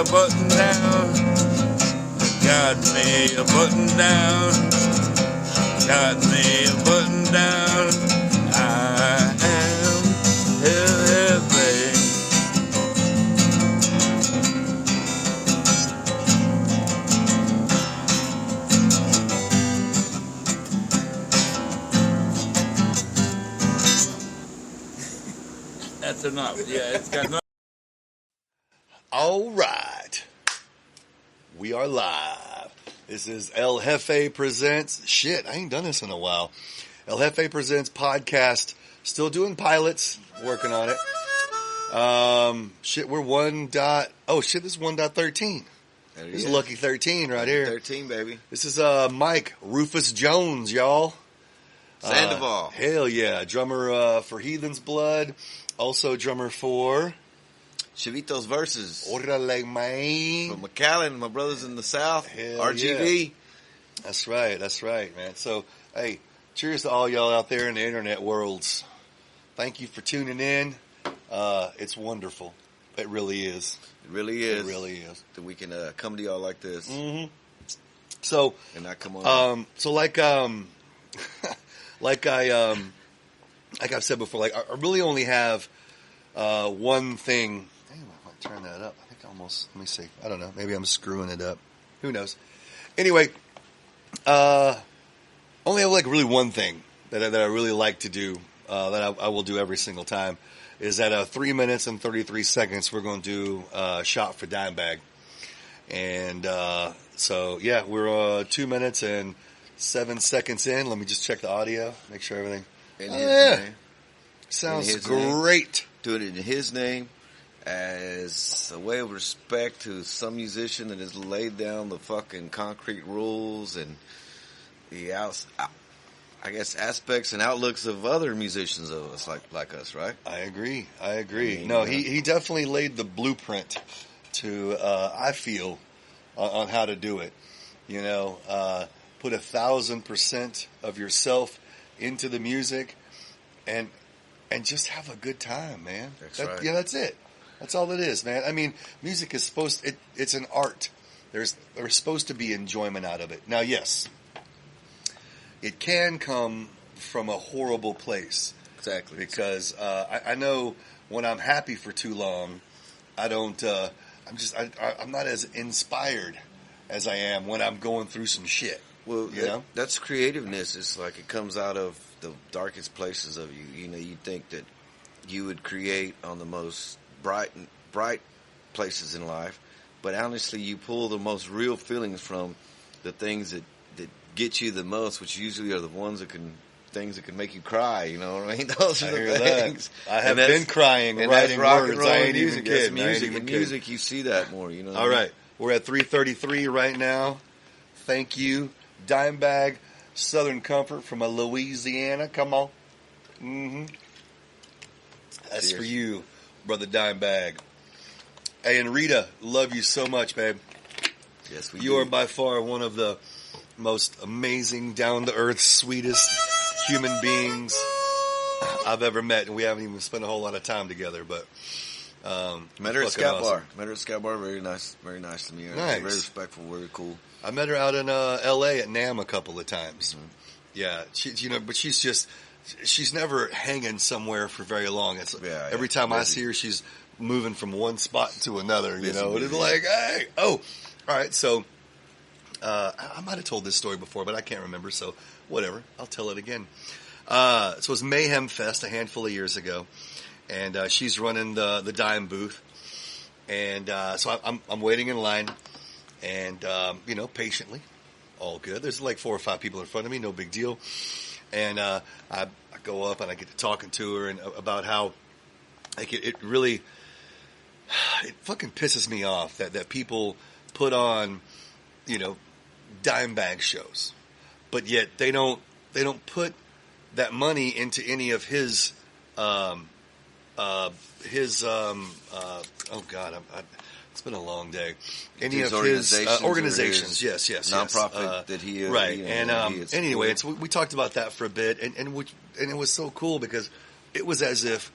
a button down. Got me a button down. Got me a button down. I am heavy. That's enough. Yeah, it's got no. All right. We are live. This is El Jefe Presents. Shit, I ain't done this in a while. El Jefe Presents podcast. Still doing pilots. Working on it. Shit, we're this is 1.13. This is lucky 13 right here. 13, baby. This is Mike Rufus Jones, y'all. Sandoval. Hell yeah. Drummer for Heathens Blood. Also drummer for Shibito's Verses. Orale, man. From McAllen, my brothers in the South. Hell RGV. Yeah. That's right, man. So, hey, cheers to all y'all out there in the internet worlds. Thank you for tuning in. It's wonderful. It really is. It really is. It really is. That we can come to y'all like this. Mm-hmm. So, and not come on. like I've said before, like I really only have one thing. Damn, I might turn that up. I think let me see. I don't know. Maybe I'm screwing it up. Who knows? Anyway, only have like really one thing that I really like to do, that I will do every single time, is at 3 minutes and 33 seconds, we're going to do a shot for Dimebag. And, so yeah, we're 2 minutes and 7 seconds in. Let me just check the audio, make sure everything. In his name. Sounds great. Do it in his name as a way of respect to some musician that has laid down the fucking concrete rules and the I guess aspects and outlooks of other musicians of us like us, right? I agree. No, he definitely laid the blueprint to I feel on how to do it. You know, put 1,000% of yourself into the music and just have a good time, man. That's right. Yeah, that's it. That's all it is, man. I mean, music is it's an art. There's supposed to be enjoyment out of it. Now, yes, it can come from a horrible place. Exactly. Because I know when I'm happy for too long, I don't. I'm not as inspired as I am when I'm going through some shit. Well, that's creativeness. It's like it comes out of the darkest places of you. You know, you think that you would create on the most bright places in life, but honestly, you pull the most real feelings from the things that get you the most, which usually are the ones that can make you cry. You know what I mean? Those are the things. I have been crying and writing words. I ain't even kidding. In music, you see that more. You know. All right, we're at 3:33 right now. Thank you, Dimebag, Southern Comfort from Louisiana. Come on. Mm-hmm. That's for you, brother Dimebag. Hey, and Rita, love you so much, babe. Yes, we do. You are by far one of the most amazing, down-to-earth, sweetest human beings I've ever met, and we haven't even spent a whole lot of time together. But met her at Scout Bar. Very nice to me. Nice, very respectful, very cool. I met her out in L.A. at NAMM a couple of times. Mm-hmm. Yeah, but she's never hanging somewhere for very long. Every time I see her, she's moving from one spot to another. You know, it's like, hey, all right, so. I might have told this story before, but I can't remember, so whatever. I'll tell it again. So it was Mayhem Fest a handful of years ago, and she's running the Dime booth, and so I'm waiting in line, and patiently, all good. There's like 4 or 5 people in front of me, no big deal, and I go up and I get to talking to her and about how like it really fucking pisses me off that people put on Dimebag shows, but yet they don't put that money into any of his oh God, it's been a long day. Any of his organizations, yes, nonprofit that he right. And anyway, we talked about that for a bit, and it was so cool because it was as if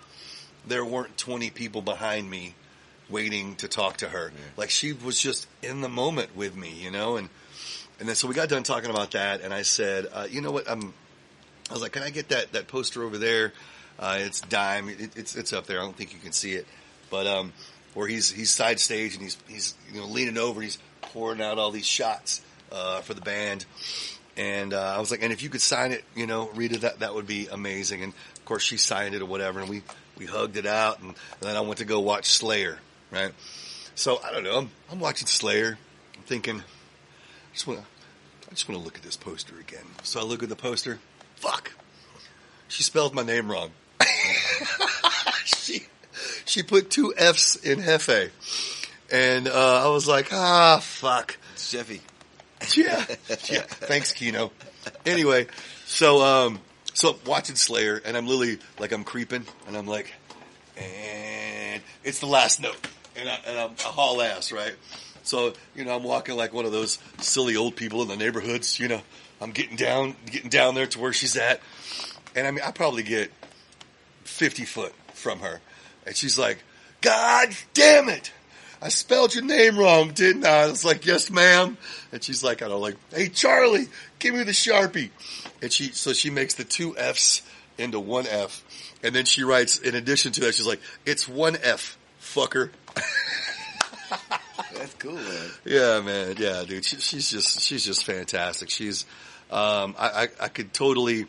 there weren't 20 people behind me waiting to talk to her. Like she was just in the moment with me, you know, and then so we got done talking about that, and I said, you know what, I was like, can I get that poster over there? It's Dime. It's up there. I don't think you can see it, but where he's side stage and he's you know leaning over, and he's pouring out all these shots for the band, and I was like, and if you could sign it, you know, Rita, that would be amazing. And of course she signed it or whatever, and we hugged it out, and then I went to go watch Slayer, right? So I don't know, I'm watching Slayer, I'm thinking, I just want to look at this poster again. So I look at the poster. Fuck, she spelled my name wrong. She put 2 F's in Jefe, and I was like, fuck. It's Jefe. Yeah. Thanks, Kino. Anyway, so I'm watching Slayer, and I'm literally like I'm creeping, and I'm like, and it's the last note, and I'm a haul ass, right? So you know I'm walking like one of those silly old people in the neighborhoods, you know. I'm getting down there to where she's at, and I mean I probably get 50 foot from her. And she's like, God damn it! I spelled your name wrong, didn't I? I was like, yes, ma'am. And she's like, I don't like, hey, Charlie, give me the Sharpie. And she makes the 2 F's into 1 F. And then she writes, in addition to that, she's like, it's 1 F, fucker. That's cool, man. Yeah, man. Yeah, dude. She's just fantastic. She's, I could totally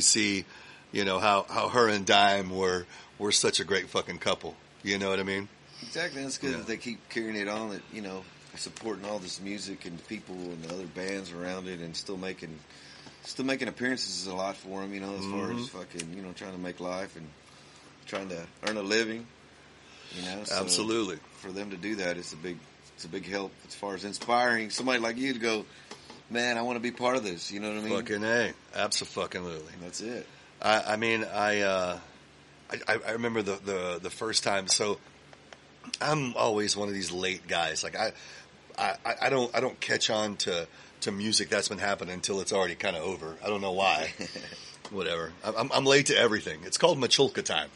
see, you know, how her and Dime were such a great fucking couple. You know what I mean? Exactly. It's good that they keep carrying it on, that, you know, supporting all this music and the people and the other bands around it, and still making appearances is a lot for them, you know, as far as fucking, you know, trying to make life and trying to earn a living, you know. So absolutely. For them to do that, it's a big help as far as inspiring somebody like you to go, man, I want to be part of this. You know what I mean? Fucking A. Abso-fucking-lutely. That's it. I mean, I remember the first time. So I'm always one of these late guys. Like I don't catch on to music that's been happening until it's already kind of over. I don't know why. Whatever. I'm late to everything. It's called Machulka time.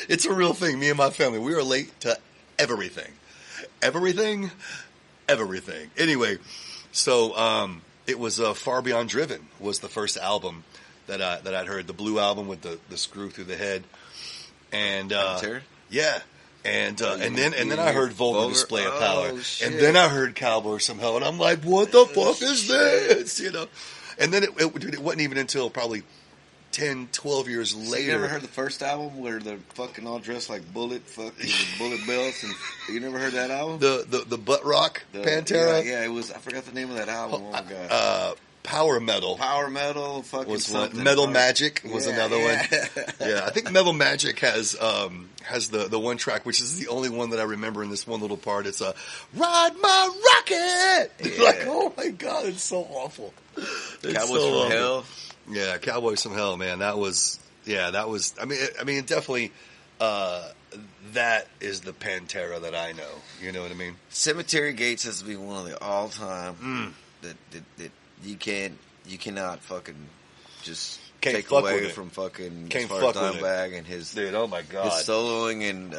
It's a real thing. Me and my family, we are late to everything. Everything. Anyway, so it was Far Beyond Driven was the first album that I'd heard, the blue album with the screw through the head, and yeah, and then I heard Vulgar Display of Power, and then I heard Cowboy Some Hell, and I'm like, what the fuck is this? You know, and then it wasn't even until probably 10, 12 years later. You never heard the first album where they're fucking all dressed like bullet belts, and you never heard that album? The butt rock Pantera? Yeah, it was, I forgot the name of that album. Oh my god. Power Metal, fucking was something. Metal Magic was another one. Yeah, I think Metal Magic has the one track, which is the only one that I remember in this one little part. It's Ride My Rocket. Yeah. Like, oh my god, it's so awful. Cowboys from Hell. Yeah, Cowboys from Hell, man. That was. I mean, definitely. That is the Pantera that I know. You know what I mean? Cemetery Gates has to be one of the all time that you cannot fucking just take away from fucking as far as Dimebag and his dude. Oh my god, his soloing and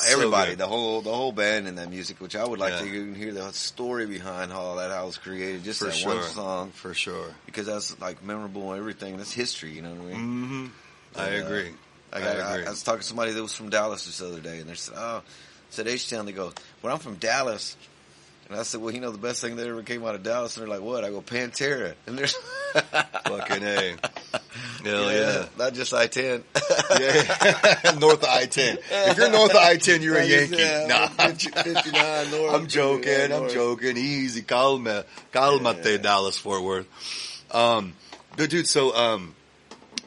everybody, the whole band and that music, which I would like to even hear the story behind how that was created. Just that one song, for sure, because that's like memorable and everything. That's history, you know what I mean? Mm-hmm. I agree. I was talking to somebody that was from Dallas this other day, and they said, H-Town. They go, well, I'm from Dallas. And I said, well, you know, the best thing that ever came out of Dallas. And they're like, what? I go, Pantera. And there's fucking A. Hell yeah. Not just I-10. Yeah. North of I-10. If you're north of I-10, you're a Yankee. Nah, 59 north. I'm joking. Easy. Calmate, Dallas, Fort Worth. Dude, so,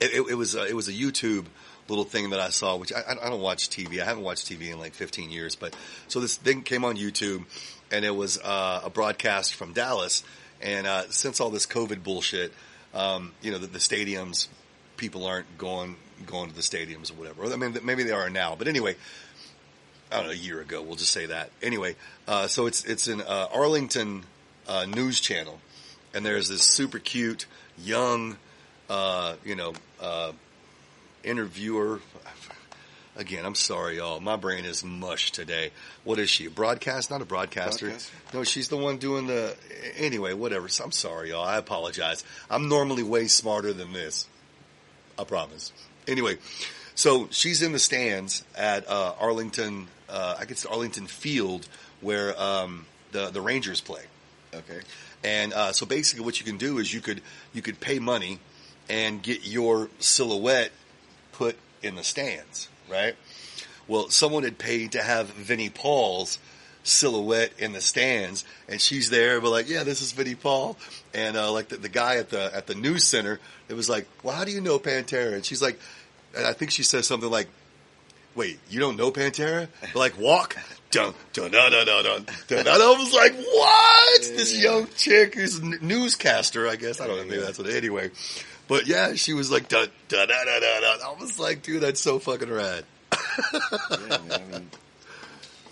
it was a YouTube little thing that I saw, which I don't watch TV. I haven't watched TV in like 15 years, but so this thing came on YouTube, and it was a broadcast from Dallas. And since all this COVID bullshit, you know, the stadiums, people aren't going to the stadiums or whatever. I mean, maybe they are now, but anyway, I don't know, a year ago, we'll just say that. Anyway, so it's an Arlington news channel, and there's this super cute young, interviewer. Again, I'm sorry, y'all. My brain is mush today. What is she? A broadcast? Not a broadcaster. No, she's the one doing the... Anyway, whatever. So I'm sorry, y'all. I apologize. I'm normally way smarter than this. I promise. Anyway, so she's in the stands at Arlington, I guess Arlington Field, where the Rangers play. Okay. And so basically what you can do is you could pay money and get your silhouette put in the stands, right? Well, someone had paid to have Vinnie Paul's silhouette in the stands, and she's there, but like, yeah, this is Vinnie Paul. And like the guy at the news center, it was like, well, how do you know Pantera? And she's like, and I think she says something like, wait, you don't know Pantera? Like, walk? Dun, dun, dun, dun, dun, dun, dun. I was like, what? Yeah. This young chick is a newscaster, I guess. I don't know, maybe that's what, anyway. But yeah, she was like, dun, dun, dun, dun, dun, dun. I was like, dude, that's so fucking rad. Yeah, man, I mean,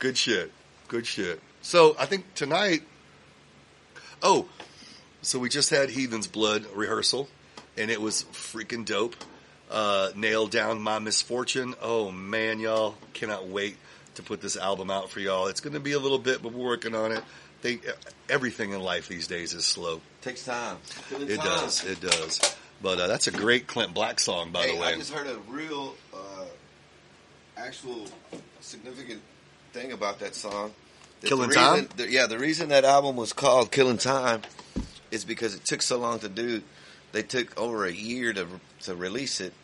good shit. Good shit. So I think tonight, so we just had Heathen's Blood rehearsal, and it was freaking dope. Nailed down My Misfortune. Oh man, y'all, cannot wait to put this album out for y'all. It's going to be a little bit, but we're working on it. Everything in life these days is slow. Takes time. It does. But that's a great Clint Black song, by the way. I just heard a real, actual significant thing about that song. Killing Time? The reason that album was called Killing Time is because it took so long to do. They took over a year to release it,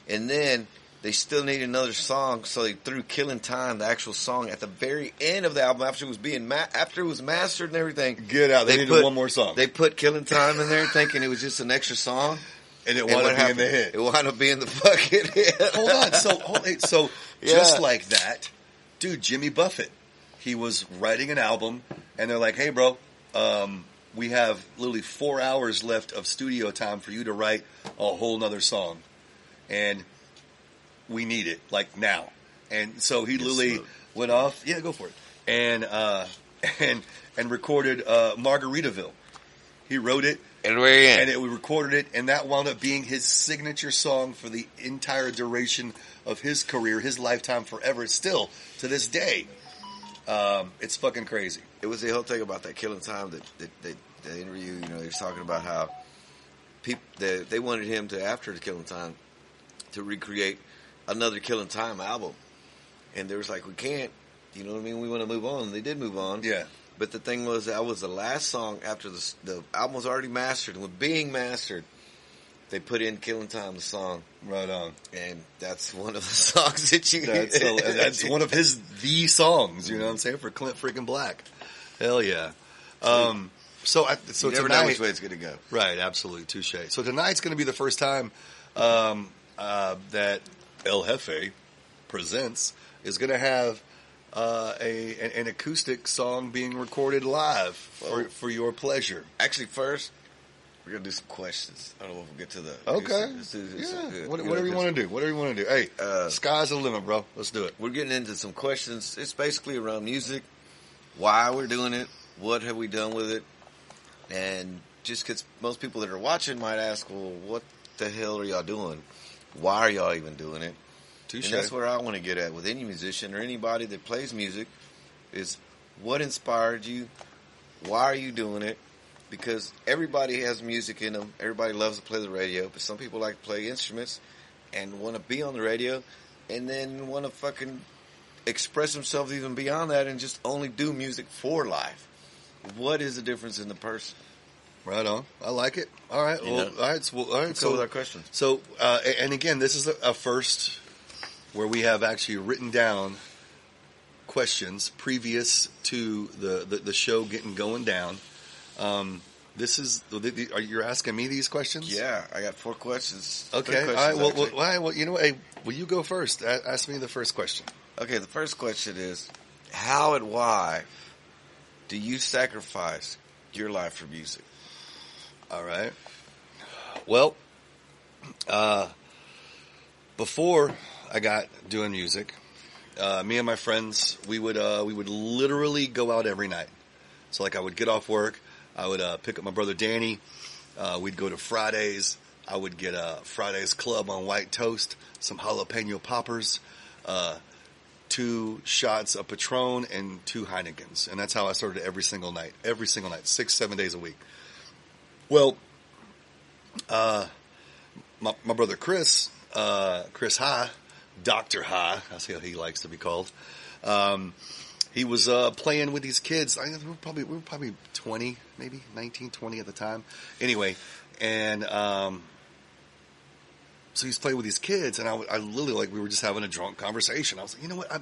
and then they still needed another song, so they threw "Killing Time," the actual song, at the very end of the album after it was after it was mastered and everything. Get out! They needed one more song. They put "Killing Time" in there, thinking it was just an extra song, and it wound up being the hit. It wound up being the fucking hit. Hold on, so Yeah. Just like that, dude, Jimmy Buffett, he was writing an album, and they're like, "Hey, bro, we have literally 4 hours left of studio time for you to write a whole nother song, and we need it like now." And so he literally went off. Yeah, go for it. And recorded Margaritaville. He wrote it. And we're in. And we recorded it, and that wound up being his signature song for the entire duration of his career, his lifetime, forever. Still to this day, it's fucking crazy. It was the whole thing about that Killing Time that the interview. You know, he was talking about how they wanted him to, after the Killing Time, to recreate another Killing Time album, and they was like, we can't. You know what I mean? We want to move on. And they did move on. Yeah. But the thing was, that was the last song after the album was already mastered. And with being mastered, they put in Killing Time, the song. Right on. And that's one of the songs that you... That's one of the songs, you know what I'm saying, for Clint freaking Black. Hell yeah. So you never know which way it's going to go. Right, absolutely. Touche. So tonight's going to be the first time that El Jefe Presents is going to have an acoustic song being recorded live for your pleasure. Actually, first, we're going to do some questions. I don't know if we'll get to the... Okay. Yeah. Whatever you want to do. Whatever you want to do. Hey, sky's the limit, bro. Let's do it. We're getting into some questions. It's basically around music, why we're doing it, what have we done with it, and just because most people that are watching might ask, well, what the hell are y'all doing? Why are y'all even doing it? Touché. And that's where I want to get at with any musician or anybody that plays music is what inspired you? Why are you doing it? Because everybody has music in them. Everybody loves to play the radio, but some people like to play instruments and want to be on the radio and then want to fucking express themselves even beyond that and just only do music for life. What is the difference in the person? Right on. I like it. All right. Well, all right. So with our questions. So, and again, this is a first where we have actually written down questions previous to the show getting going down. This is, you're asking me these questions? Yeah, I got 4 questions. Okay. Questions, all right. Well, you know what? Hey, will you go first? Ask me the first question. Okay, the first question is, how and why do you sacrifice your life for music? All right. Well, before I got doing music, me and my friends, we would literally go out every night. So like I would get off work, I would pick up my brother Danny, we'd go to Fridays, I would get a Fridays Club on white toast, some jalapeno poppers, 2 shots of Patron and 2 Heinekens. And that's how I started every single night, 6-7 days a week. Well, my brother Chris High, Dr. High, that's how he likes to be called. He was playing with these kids. We were probably 20, maybe 19, 20 at the time. Anyway, and so he's playing with these kids, and I literally, like, we were just having a drunk conversation. I was like, you know what, I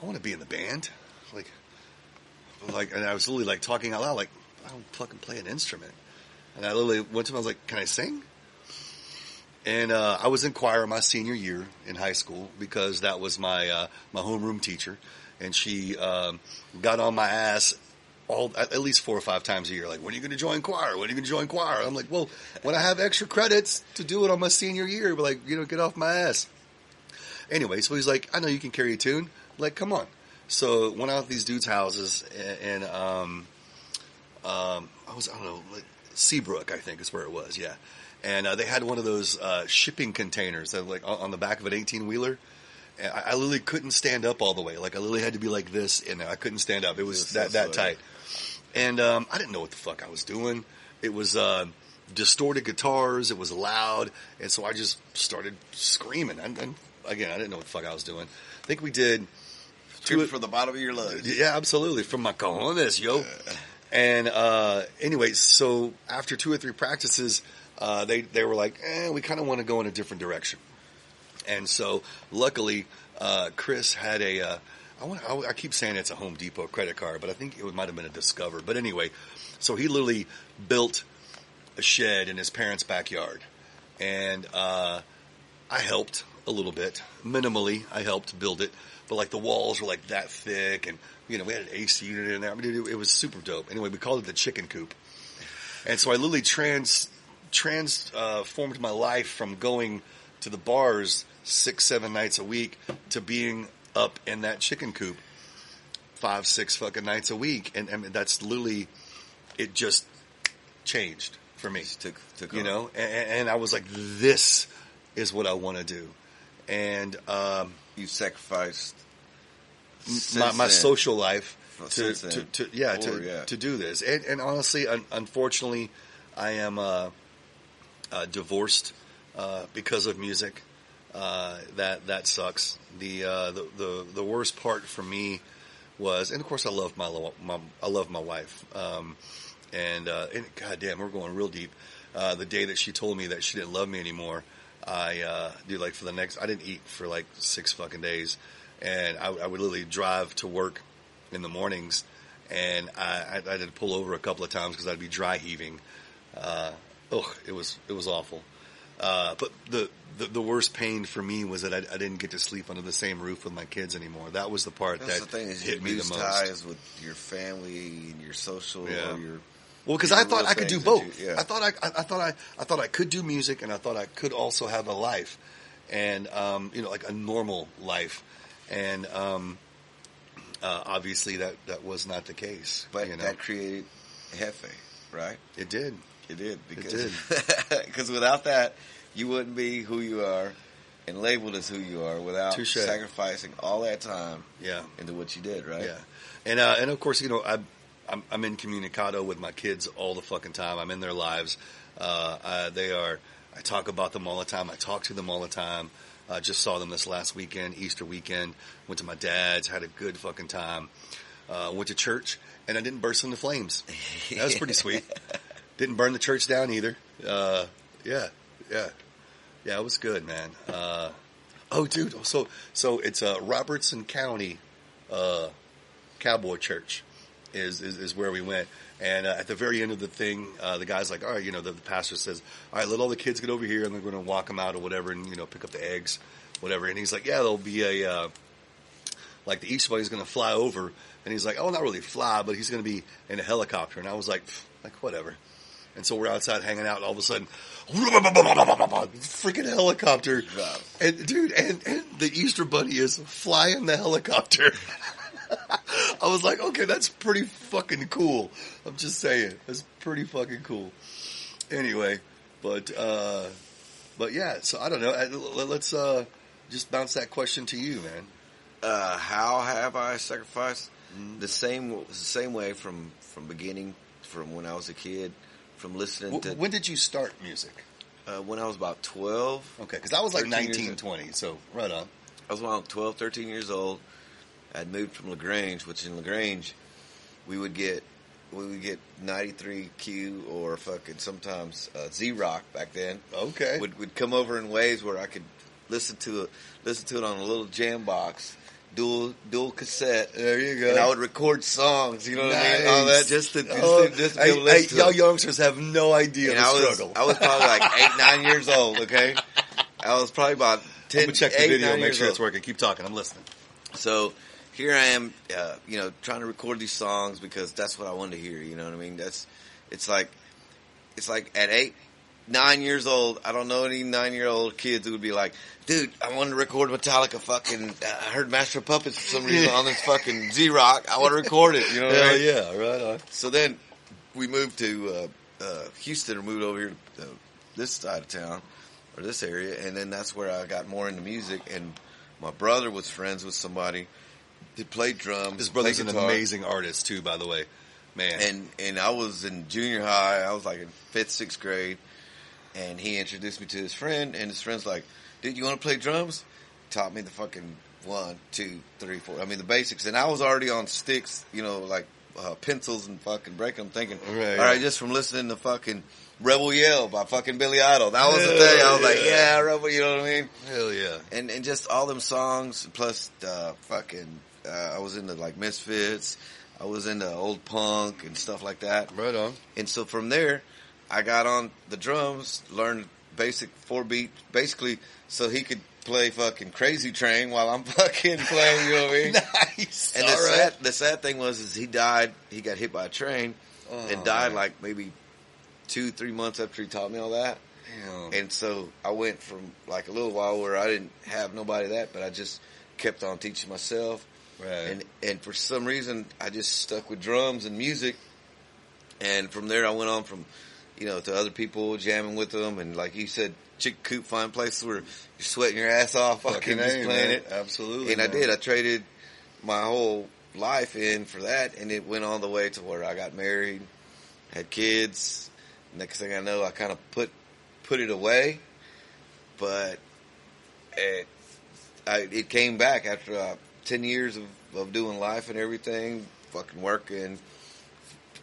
want to be in the band, like, and I was literally like talking out loud, like, I don't fucking play an instrument. And I literally went to him, I was like, can I sing? And I was in choir my senior year in high school because that was my homeroom teacher, and she got on my ass at least 4 or 5 times a year. Like, when are you going to join choir? When are you going to join choir? I'm like, well, when I have extra credits to do it on my senior year, but like, get off my ass. Anyway, so he's like, I know you can carry a tune. I'm like, come on. So went out to these dudes' houses, and I don't know, like Seabrook, I think is where it was. Yeah. And they had one of those shipping containers that, like, on the back of an 18-wheeler. And I literally couldn't stand up all the way. Like, I literally had to be like this in there. I couldn't stand up. It was that tight. And I didn't know what the fuck I was doing. It was distorted guitars. It was loud. And so I just started screaming. And again, I didn't know what the fuck I was doing. I think we did... Screaming from the bottom of your lungs. Yeah, absolutely. From my cojones, yo. And anyway, so after 2 or 3 practices... They were like, we kind of want to go in a different direction. And so, luckily, Chris had I keep saying it's a Home Depot credit card, but I think it might have been a Discover. But anyway, so he literally built a shed in his parents' backyard. And I helped a little bit. Minimally, I helped build it. But, like, the walls were, like, that thick. And, we had an AC unit in there. I mean, it was super dope. Anyway, we called it the chicken coop. And so I literally transformed my life from going to the bars 6-7 nights a week to being up in that chicken coop 5-6 fucking nights a week, and that's literally, it just changed for me. Took and I was like, this is what I want to do, and you sacrificed my social life to do this, and honestly, unfortunately, I am divorced because of music. That sucks. The worst part for me was, and of course I love my wife. And goddamn, we're going real deep. The day that she told me that she didn't love me anymore, I didn't eat for like 6 fucking days, and I would literally drive to work in the mornings, and I had to pull over a couple of times because I'd be dry heaving. It was awful. But the worst pain for me was that I didn't get to sleep under the same roof with my kids anymore. That was the part that the thing, is hit me the most. Ties with your family and your social, or your, well, because I thought I could do both. I thought I could do music, and I thought I could also have a life, and like a normal life, and obviously that was not the case. But that created Jefe, right? It did. It did, because without that, you wouldn't be who you are and labeled as who you are without sacrificing all that time into what you did, right? Yeah. And of course, I'm incommunicado with my kids all the fucking time. I'm in their lives. I talk about them all the time. I talk to them all the time. I just saw them this last weekend, Easter weekend. Went to my dad's, had a good fucking time. Went to church, and I didn't burst into flames. That was pretty sweet. Didn't burn the church down either. Yeah, it was good, man. Dude. So it's Robertson County Cowboy Church is where we went. And at the very end of the thing, the guy's like, all right, the pastor says, all right, let all the kids get over here, and they're going to walk them out or whatever, and pick up the eggs, whatever. And he's like, yeah, there'll be a like the Easter Bunny's going to fly over, and he's like, oh, not really fly, but he's going to be in a helicopter. And I was like whatever. And so we're outside hanging out, and all of a sudden, freaking helicopter. And dude, and the Easter Bunny is flying the helicopter. I was like, okay, that's pretty fucking cool. I'm just saying. That's pretty fucking cool. Anyway, but yeah, so I don't know. just bounce that question to you, man. How have I sacrificed? The same way from beginning, from when I was a kid, from listening to. When did you start music? When I was about 12. Okay, because I was like 19, 20, so right on. I was around 12, 13 years old. I'd moved from LaGrange, which in LaGrange, we would get 93Q or fucking sometimes Z-Rock back then. Okay. Would come over in ways where I could listen to it on a little jam box, dual cassette. There you go. And I would record songs, you know what I mean? All that just to be able to listen to y'all them. youngsters have no idea And the struggle. I was probably like 8, 9 years old, okay? I was probably about 10, I'm gonna check the video, make sure old. it's working. Keep talking, I'm listening. So here I am, trying to record these songs because that's what I wanted to hear. You know what I mean? It's like at 8, 9 years old. I don't know any 9-year-old kids who would be like, dude, I wanted to record Metallica. Fucking, I heard Master of Puppets for some reason on this fucking Z-Rock. I want to record it. You know what I mean? Yeah, right on. So then we moved to Houston, or moved over here to this side of town or this area, and then that's where I got more into music. And my brother was friends with somebody. He played drums. His brother's played an guitar. amazing artist too, by the way, man. And I was in junior high. I was like in 5th, 6th grade, and he introduced me to his friend. And his friend's like, "Dude, you want to play drums?" Taught me the fucking 1, 2, 3, 4. I mean the basics. And I was already on sticks, like pencils and fucking breaking them. Thinking, all right, just from listening to fucking Rebel Yell by fucking Billy Idol. That was the thing. I was like, yeah, Rebel. You know what I mean? Hell yeah. And just all them songs plus I was into like Misfits. I was into old punk and stuff like that. Right on. And so from there, I got on the drums, learned basic 4-beat, basically so he could play fucking Crazy Train while I'm fucking playing, you know what I mean? Nice. And the sad thing was he died, he got hit by a train and died like maybe 2-3 months after he taught me all that. Damn. And so I went from like a little while where I didn't have nobody but I just kept on teaching myself. Right. And for some reason, I just stuck with drums and music. And from there, I went on from, to other people, jamming with them. And like you said, chick coop, find places where you're sweating your ass off, fucking just playing it. Absolutely. And I did. I traded my whole life in for that. And it went all the way to where I got married, had kids. Next thing I know, I kind of put it away. But it came back after 10 years of doing life and everything, fucking working,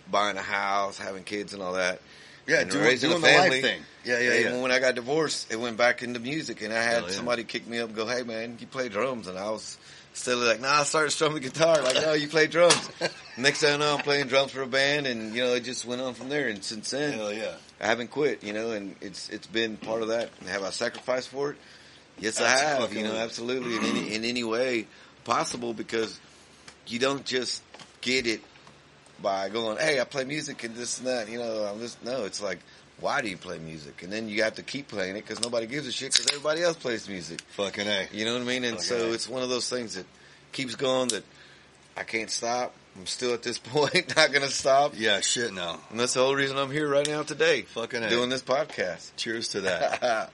buying a house, having kids and all that. Yeah, and doing raising the a family. life thing. Yeah. And when I got divorced, it went back into music, and I had somebody kick me up and go, "Hey man, you play drums?" And I was still like, "Nah, I started strumming guitar." Like, "No, you play drums." Next thing I know, I'm playing drums for a band, and it just went on from there. And since then, hell yeah, I haven't quit. And it's been part of that. And have I sacrificed for it? Yes, I have. Absolutely in any way possible, because you don't just get it by going, "Hey, I play music and this and that." No, it's like, why do you play music? And then you have to keep playing it because nobody gives a shit because everybody else plays music. Fucking A. You know what I mean? And so it's one of those things that keeps going, that I can't stop. I'm still at this point not going to stop. Yeah, shit, no. And that's the whole reason I'm here right now today. Fucking A. Doing this podcast. Cheers to that.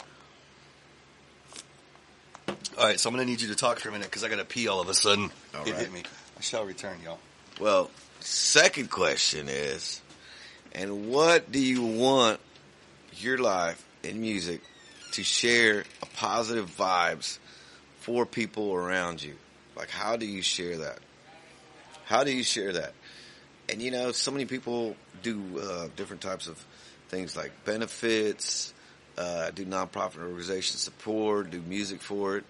All right, so I'm going to need you to talk for a minute because I got to pee all of a sudden. All It right. hit me. I shall return, y'all. Well, second question is, and what do you want your life in music to share a positive vibes for people around you? Like, how do you share that? How do you share that? And so many people do different types of things like benefits, do nonprofit organization support, do music for it.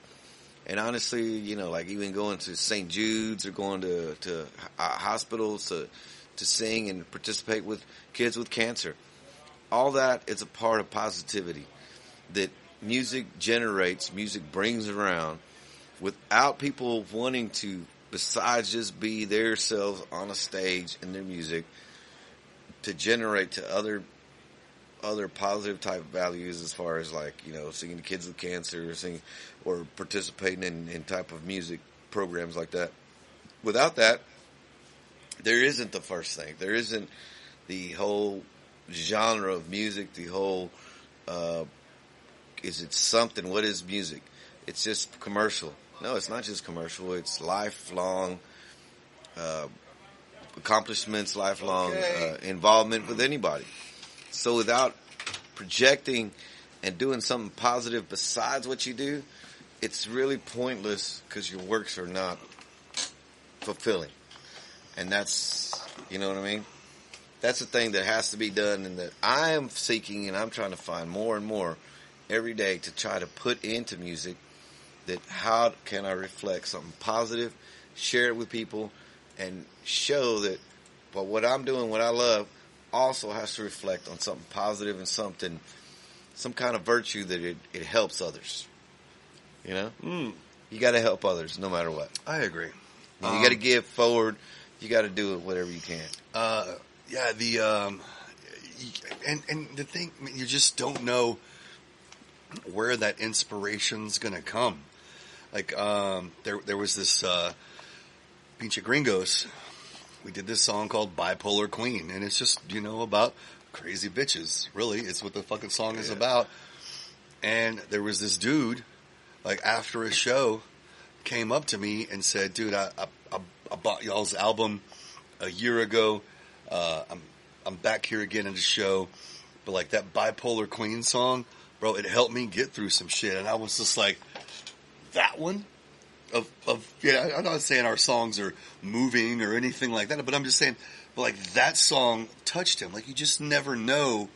And honestly, like even going to St. Jude's or going to hospitals to sing and participate with kids with cancer. All that is a part of positivity that music generates, music brings around, without people wanting to, besides just be their selves on a stage in their music, to generate to other positive type values, as far as like, singing to kids with cancer, or participating in type of music programs like that. Without that, there isn't the first thing. There isn't the whole genre of music, the whole, is it something? What is music? it's just commercial. No, it's not just commercial. It's lifelong accomplishments, lifelong involvement with anybody. So without projecting and doing something positive besides what you do, it's really pointless because your works are not fulfilling. And that's, you know what I mean? That's the thing that has to be done, and that I am seeking and I'm trying to find more and more every day to try to put into music, that how can I reflect something positive, share it with people, and show that what I'm doing, what I love, also has to reflect on something positive and something, some kind of virtue that it helps others. You know? You got to help others no matter what. I agree. You got to give forward. You got to do it whatever you can. Yeah, and the thing, I mean, you just don't know where that inspiration's gonna come. Like, there was this, Pinche Gringos. We did this song called Bipolar Queen, and it's just, about crazy bitches. Really, it's what the fucking song is about. And there was this dude, like, after a show, came up to me and said, dude, I bought y'all's album a year ago. I'm back here again at the show, but like that Bipolar Queen song, bro, it helped me get through some shit. And I was just like, that one? I'm not saying our songs are moving or anything like that, but I'm just saying, but like that song touched him. Like you just never know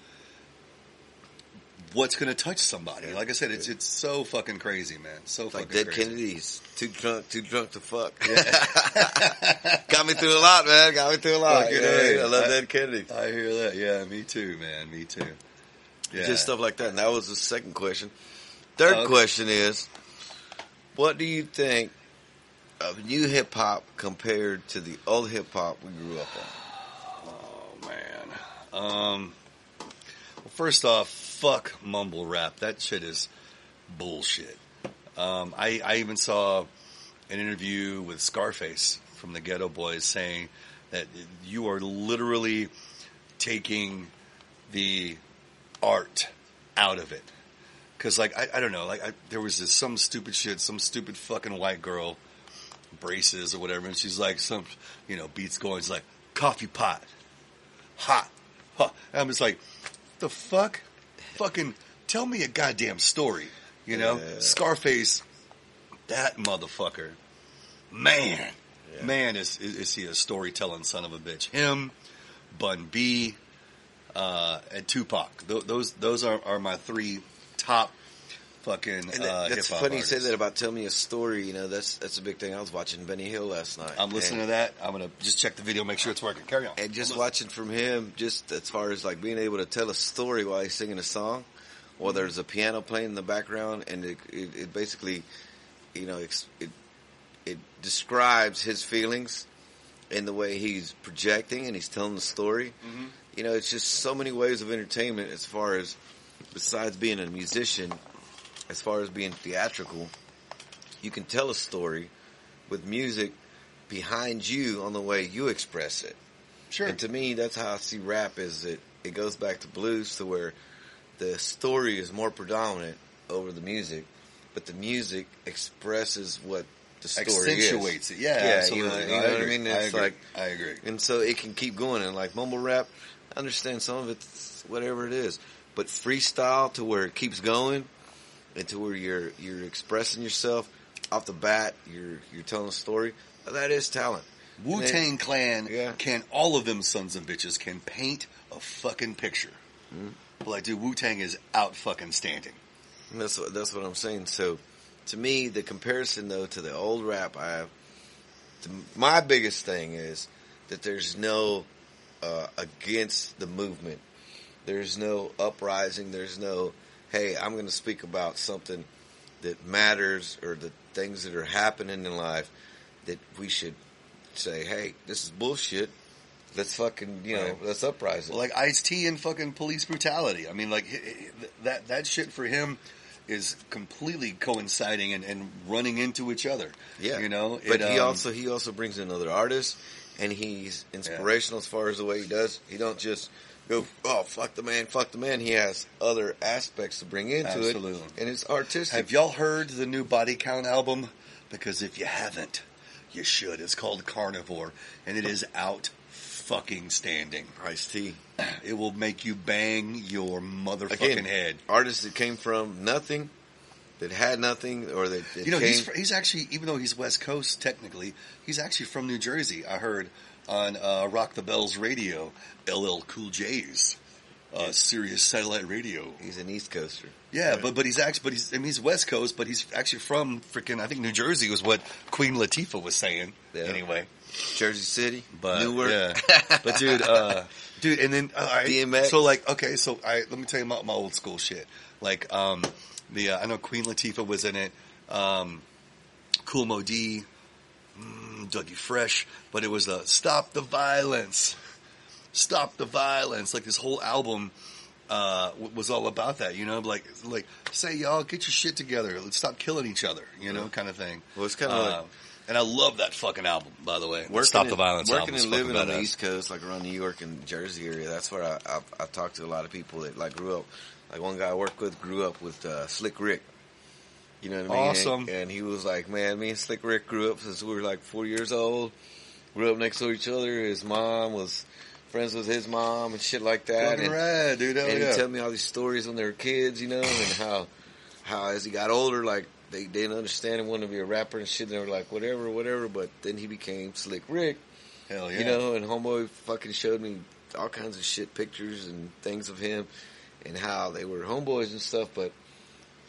what's going to touch somebody. Like I said, it's so fucking crazy, man. So fucking like Dead crazy. Kennedys, too drunk to fuck. Yeah. Got me through a lot, man. Got me through a lot. I love Dead Kennedys. I hear that. Yeah, me too, man. Me too. Yeah. Just stuff like that. And that was the second question. Third question is, what do you think of new hip hop compared to the old hip hop we grew up on? Oh man. Well, first off, fuck mumble rap. That shit is bullshit. I even saw an interview with Scarface from the Ghetto Boys saying that you are literally taking the art out of it. Cause like, I don't know, like there was some stupid shit, some stupid fucking white girl, braces or whatever, and she's like beats going, it's like, coffee pot, hot. And I'm just like, the fuck? Fucking tell me a goddamn story, Yeah. Scarface, that motherfucker, man, is he a storytelling son of a bitch? Him, Bun B, and Tupac. Those are my three top fucking that's hip-hop funny artists. you say that about tell me a story. That's a big thing. I was watching Benny Hill last night. I'm listening to that. I'm gonna just check the video, make sure it's working. Carry on. And just watching from him, just as far as like being able to tell a story while he's singing a song, or there's a piano playing in the background, and it basically, it describes his feelings in the way he's projecting and he's telling the story. Mm-hmm. It's just so many ways of entertainment as far as, besides being a musician, as far as being theatrical, you can tell a story with music behind you on the way you express it. Sure. And to me, that's how I see rap is it goes back to blues, to where the story is more predominant over the music, but the music expresses what the story accentuates is. it. Yeah, absolutely. You know what I mean? It's I agree. And so it can keep going. And like mumble rap, I understand some of it's whatever it is, but freestyle to where it keeps going and to where you're expressing yourself off the bat, you're telling a story. That is talent. Wu-Tang Clan can, all of them sons of bitches can paint a fucking picture. Mm-hmm. But like, dude, Wu-Tang is out fucking standing. And that's what I'm saying. So, to me, the comparison though to the old rap, my biggest thing is that there's no against the movement. There's no uprising. There's no, hey, I'm going to speak about something that matters or the things that are happening in life that we should say, hey, this is bullshit. Let's fucking, let's uprise it. Like Ice-T and fucking police brutality. I mean, like, that shit for him is completely coinciding and running into each other. Yeah. But he also brings in other artists, and he's inspirational as far as the way he does. He don't just go, oh, fuck the man. He has other aspects to bring into Absolutely. it. And it's artistic. Have y'all heard the new Body Count album? Because if you haven't, you should. It's called Carnivore, and it is out fucking standing. Ice-T. It will make you bang your motherfucking head. Artists that came from nothing, that had nothing, or that he's actually, even though he's West Coast technically, he's actually from New Jersey. I heard on Rock the Bells radio, LL Cool J's Sirius satellite radio. He's an East Coaster. Yeah, right. but he's West Coast, but he's actually from freaking, I think New Jersey was what Queen Latifah was saying. Yeah. Anyway, Jersey City, but Newark. Yeah. But dude, and then DMX. So like, okay, so let me tell you my old school shit. Like, I know Queen Latifah was in it. Kool Moe Dee, Dougie Fresh, but it was Stop the Violence. Stop the Violence. Like this whole album was all about that, you know, like say y'all get your shit together, let's stop killing each other, you know, kind of thing. Well, it's kind of like, and I love that fucking album, by the way. Stop the Violence. Working and living on the East Coast, like around New York and Jersey area, that's where I talked to a lot of people that like grew up. Like one guy I worked with grew up with Slick Rick. You know what I mean? Awesome. And he was like, man, me and Slick Rick grew up since we were like 4 years old. Grew up next to each other. His mom was friends with his mom and shit like that. Fucking rad, dude. And he'd tell me all these stories when they were kids, you know, and how as he got older, like, they didn't understand him wanting to be a rapper and shit. And they were like, whatever. But then he became Slick Rick. Hell yeah. You know, and Homeboy fucking showed me all kinds of shit, pictures and things of him and how they were homeboys and stuff, but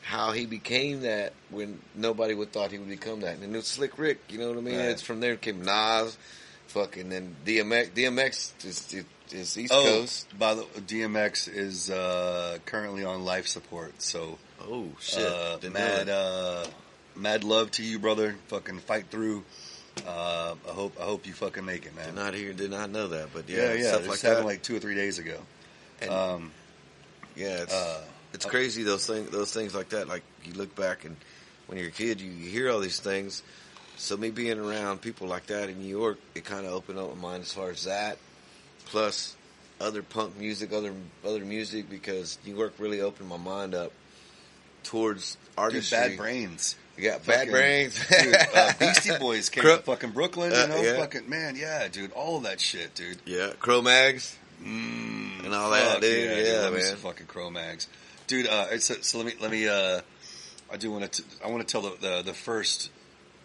how he became that when nobody would thought he would become that. And it was Slick Rick, you know what I mean? Right. It's from there came Nas, fucking, then DMX. DMX is East Coast. By the DMX is currently on life support, so oh shit, mad love to you, brother. Fucking fight through. I hope you fucking make it, man. Did not know that, but yeah. Stuff This like happened that. like 2 or 3 days ago. And, it's crazy those things like that. Like you look back and when you're a kid, you hear all these things. So me being around people like that in New York, it kind of opened up my mind as far as that. Plus other punk music, other music, because New York really opened my mind up towards artistry. Dude, Bad Brains. Yeah, Bad Brains. Dude, Beastie Boys came to fucking Brooklyn, you know? Fucking, man, yeah, dude. All of that shit, dude. Yeah, Cro-Mags. And all that, dude. Yeah, dude, man. Fucking Cro-Mags. Dude, so let me, I want to tell the first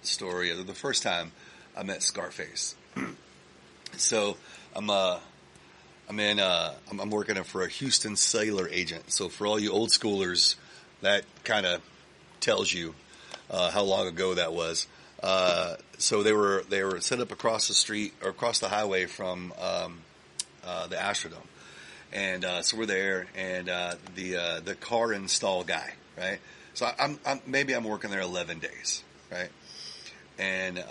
story, the first time I met Scarface. So, I'm working for a Houston cellular agent. So for all you old schoolers, that kind of tells you how long ago that was. So they were set up across the street or across the highway from the Astrodome, and so we're there, and the car install guy, right? So I'm working there 11 days, right? And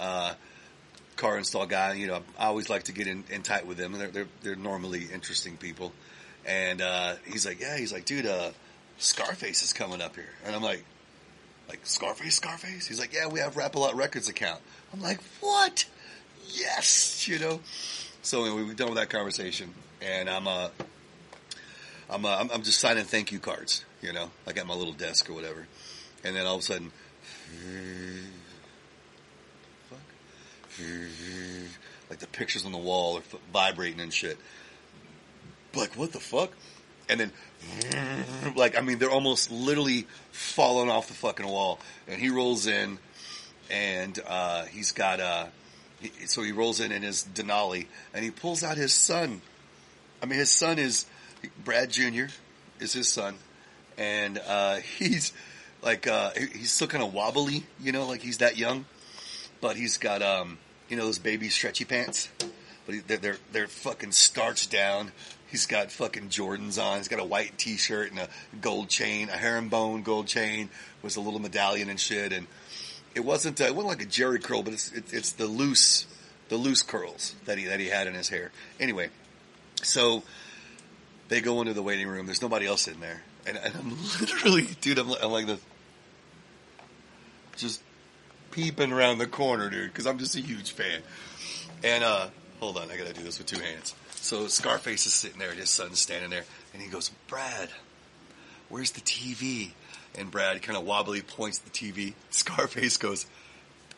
car install guy, you know, I always like to get in tight with them, and they're normally interesting people. And he's like, dude, Scarface is coming up here, and I'm like Scarface? He's like, yeah, we have Rap-A-Lot Records account. I'm like, what? Yes, you know. So anyway, we've done with that conversation, and I'm just signing thank you cards, you know, like at my little desk or whatever, and then all of a sudden, like the pictures on the wall are vibrating and shit. Like, what the fuck? And then, like, I mean, they're almost literally falling off the fucking wall. And he rolls in, and he's got so he rolls in his Denali, and he pulls out his son. I mean, his son is Brad Jr. is his son, and he's like he's still kind of wobbly, you know, like he's that young, but he's got you know, those baby stretchy pants, but they're fucking starched down. He's got fucking Jordans on. He's got a white T-shirt and a gold chain, a herringbone gold chain with a little medallion and shit. And it wasn't like a Jerry curl, but it's the loose curls that he had in his hair. Anyway, so they go into the waiting room. There's nobody else in there, and I'm literally, dude, I'm like this, just peeping around the corner, dude, because I'm just a huge fan. And hold on, I gotta do this with two hands. So Scarface is sitting there, and his son's standing there, and he goes, Brad, where's the TV? And Brad kind of wobbly points to the TV. Scarface goes,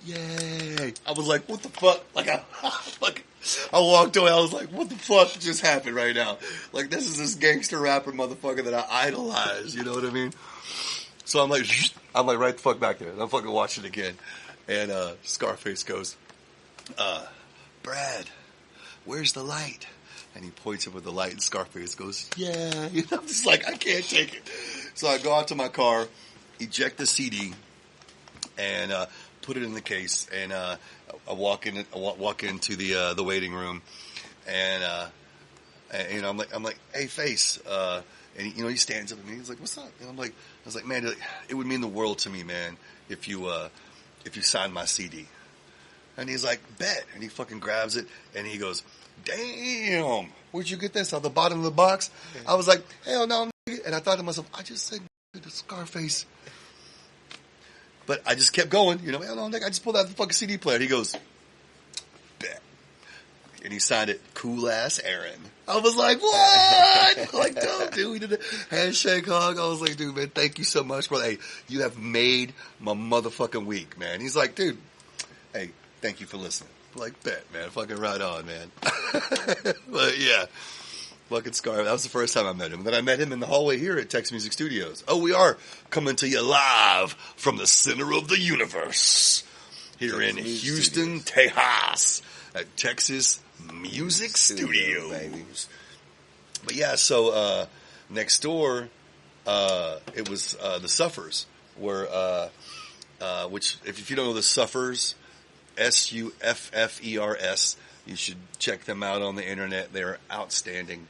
yay. I was like, what the fuck? Like, I walked away. I was like, what the fuck just happened right now? Like, this is this gangster rapper motherfucker that I idolize. You know what I mean? So I'm like right the fuck back there. And I'm fucking watching it again. And Scarface goes, Brad, where's the light? And he points up with the light, and Scarface goes, yeah. You know, I'm just like, I can't take it. So I go out to my car, eject the CD, and put it in the case, and I walk into the waiting room, and you know, I'm like, hey, Face, and he stands up and he's like, what's up? And I was like, man, it would mean the world to me, man, if you signed my CD. And he's like, bet. And he fucking grabs it, and he goes, damn, where'd you get this? Out the bottom of the box? I was like, hell no, nigga. And I thought to myself, I just said to Scarface. But I just kept going, you know, hell no, nigga, I just pulled out the fucking CD player. And he goes, bet. And he signed it, Cool Ass Aaron. I was like, what? Like, no, dude, we did a handshake hug. I was like, dude, man, thank you so much, brother. Hey, you have made my motherfucking week, man. He's like, dude, hey, thank you for listening. Like, bet, man. Fucking right on, man. But, yeah. Fucking Scar. That was the first time I met him. Then I met him in the hallway here at Tex Music Studios. Oh, we are coming to you live from the center of the universe. Here in Houston, Texas. At Texas Music Studio. Baby. But, yeah, so next door, it was the Suffers. Were, which, if you don't know the Suffers... Suffers. You should check them out on the internet. They're outstanding.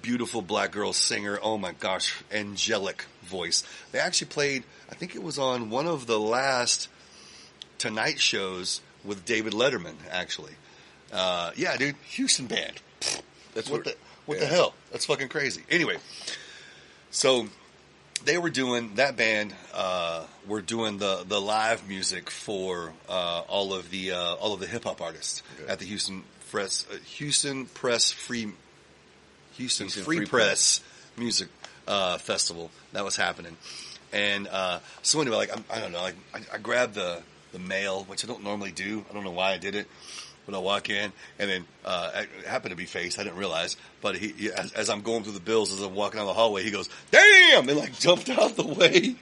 Beautiful black girl singer. Oh my gosh. Angelic voice. They actually played, I think it was on one of the last Tonight shows with David Letterman, actually. Yeah, dude. Houston band. That's what the hell? That's fucking crazy. Anyway. So, they were doing, that band, were doing the live music for, all of the hip hop artists at the Houston Free Press Music, Festival that was happening. And, so anyway, like, I don't know, like, I grabbed the mail, which I don't normally do. I don't know why I did it. When I walk in, and then it happened to be Face. I didn't realize, but he as I'm going through the bills, as I'm walking down the hallway, he goes, "Damn!" and like jumped out the way.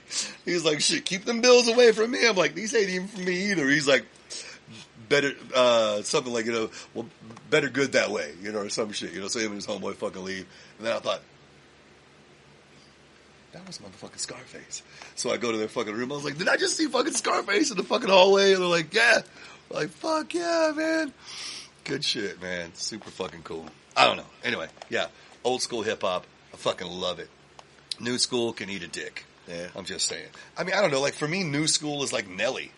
He's like, "Shit, keep them bills away from me." I'm like, "These ain't even for me either." He's like, "Better something like, you know, well, better good that way, you know, or some shit, you know." So him and his homeboy fucking leave, and then I thought, that was motherfucking Scarface. So I go to their fucking room. I was like, "Did I just see fucking Scarface in the fucking hallway?" And they're like, "Yeah." Like, fuck yeah, man. Good shit, man. Super fucking cool. I don't know. Anyway, yeah. Old school hip hop. I fucking love it. New school can eat a dick. Yeah. I'm just saying. I mean, I don't know. Like, for me, new school is like Nelly.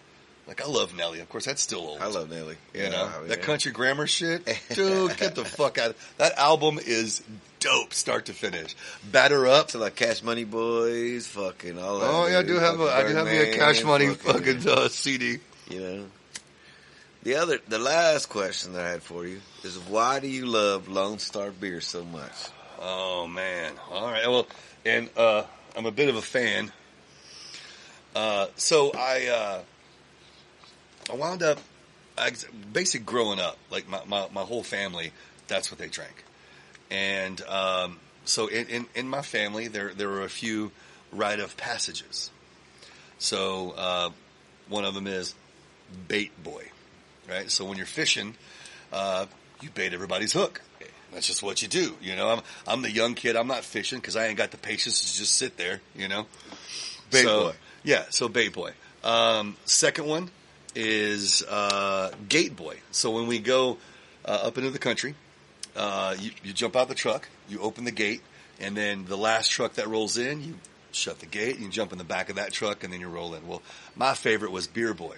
Like, I love Nelly. Of course, that's still old. I love Nelly. You know? That country grammar shit. Dude, get the fuck out of that. Album is dope, start to finish. Batter Up. To like Cash Money Boys, fucking all that. Oh, yeah, I do have I can have me a Cash Money fucking CD. You know? The last question that I had for you is, why do you love Lone Star Beer so much? Oh, man. All right. Well, and I'm a bit of a fan. So I wound up basically growing up, like my whole family, that's what they drank. And so in my family, there were a few rite of passages. So one of them is bait boy. Right? So when you're fishing, you bait everybody's hook. That's just what you do. You know, I'm the young kid. I'm not fishing because I ain't got the patience to just sit there, you know. Bait boy. Yeah, so bait boy. Second one is gate boy. So when we go up into the country, you jump out the truck, you open the gate, and then the last truck that rolls in, you shut the gate, and you jump in the back of that truck, and then you roll in. Well, my favorite was beer boy.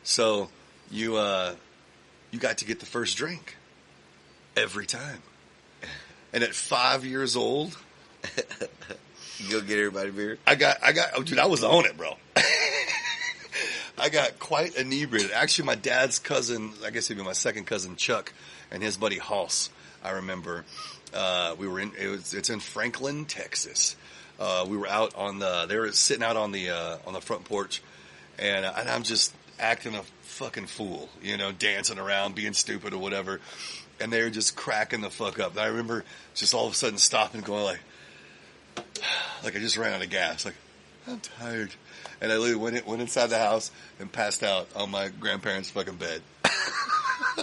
So you got to get the first drink every time. And at 5 years old, you go get everybody beer. I got, dude, I was on it, bro. I got quite inebriated. Actually, my dad's cousin, I guess he'd be my second cousin, Chuck, and his buddy Hoss, I remember, we were it's in Franklin, Texas. We were out they were sitting out on the front porch, and I'm just acting a fucking fool, dancing around, being stupid or whatever. And they were just cracking the fuck up. And I remember just all of a sudden stopping and going like I just ran out of gas. Like, I'm tired. And I literally went inside the house and passed out on my grandparents' fucking bed.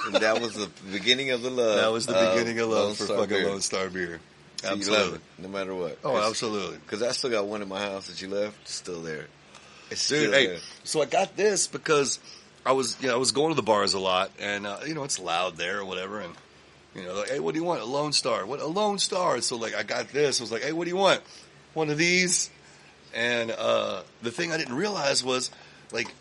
And that was the beginning of the love. That was the beginning of love for fucking Lone Star beer. So absolutely. You love it, no matter what. Oh, absolutely. Because I still got one in my house that you left. It's still there. It's Dude, still there. So I got this because I was going to the bars a lot, and it's loud there or whatever, and like, hey, what do you want? A Lone Star? What, a Lone Star? So like, I got this. I was like, hey, what do you want? One of these. And the thing I didn't realize was, like,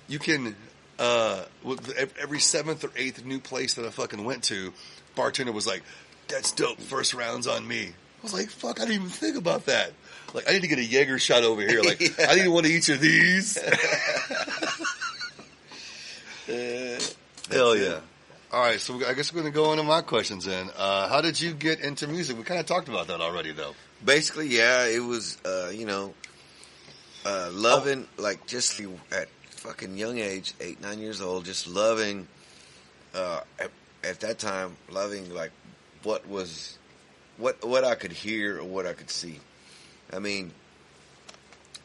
you can every 7th or 8th new place that I fucking went to, bartender was like, that's dope. First round's on me. I was like, fuck, I didn't even think about that. Like, I need to get a Jaeger shot over here. Like, yeah. I need one of each of these. Hell yeah. All right, so I guess we're going to go into my questions then. How did you get into music? We kind of talked about that already, though. Basically, yeah, it was, loving, like, just at fucking young age, 8, 9 years old, just loving, at that time, loving, like, what I could hear or what I could see. I mean,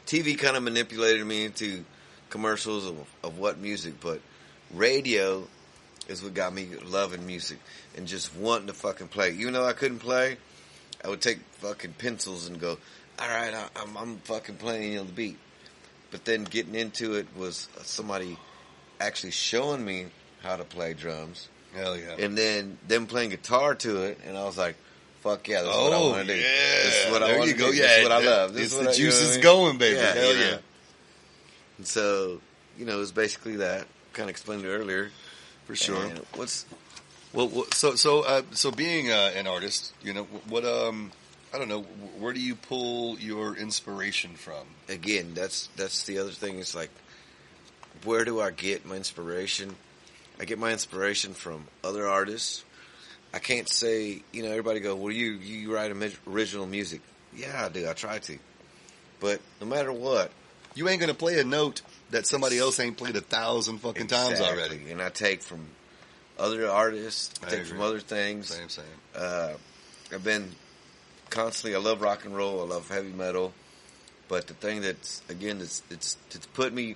TV kind of manipulated me into commercials of what music, but radio is what got me loving music and just wanting to fucking play. Even though I couldn't play, I would take fucking pencils and go, all right, I'm fucking playing the beat. But then getting into it was somebody actually showing me how to play drums. Hell yeah. And then them playing guitar to it, and I was like, fuck yeah, this is what I want to do. This is what I want to do. Yeah, this is what I love. This is the juices going, baby. Yeah, hell yeah. And so, it was basically that. Kind of explained it earlier. For sure. And so being an artist, what I don't know, where do you pull your inspiration from? Again, that's the other thing. It's like, where do I get my inspiration? I get my inspiration from other artists. I can't say, everybody go, well, you write original music. Yeah, I do. I try to. But no matter what, you ain't going to play a note that somebody else ain't played 1,000 fucking times already. And I take from other artists, I take from other things. Same. I've been constantly, I love rock and roll, I love heavy metal. But the thing that's put me,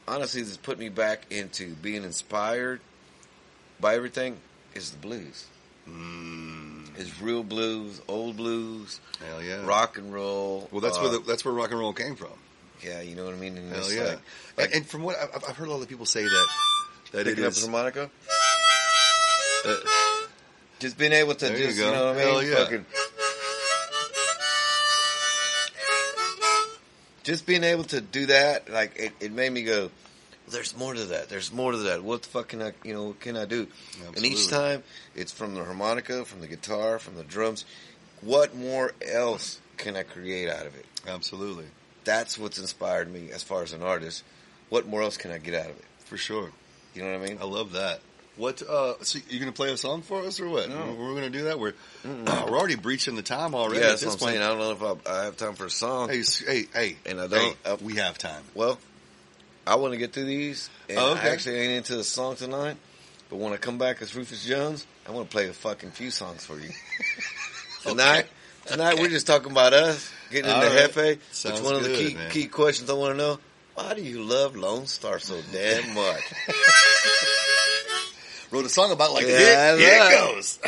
honestly, that's put me back into being inspired by everything is the blues. It's real blues, old blues. Hell yeah. Rock and roll. Well, that's where rock and roll came from. Yeah, you know what I mean? And hell yeah. And from what I've heard a lot of people say that it is. Up the harmonica? Just being able to just, you know what I mean? Hell yeah. Fucking, just being able to do that, like, it made me go, there's more to that. There's more to that. What the fuck can I do? Absolutely. And each time, it's from the harmonica, from the guitar, from the drums. What more else can I create out of it? Absolutely. That's what's inspired me as far as an artist. What more else can I get out of it? For sure. You know what I mean? I love that. What? So you going to play a song for us or what? No. We're going to do that? We're already breaching the time already. Yeah, that's what I'm saying. I don't know if I have time for a song. Hey. And I don't. We have time. Well, I want to get through these. And okay. I actually ain't into the song tonight. But when I come back as Rufus Jones, I want to play a fucking few songs for you. Tonight, we're just talking about us. Getting into Jefe. It's one of the key questions I want to know. Why do you love Lone Star so damn much? Wrote a song about here it goes.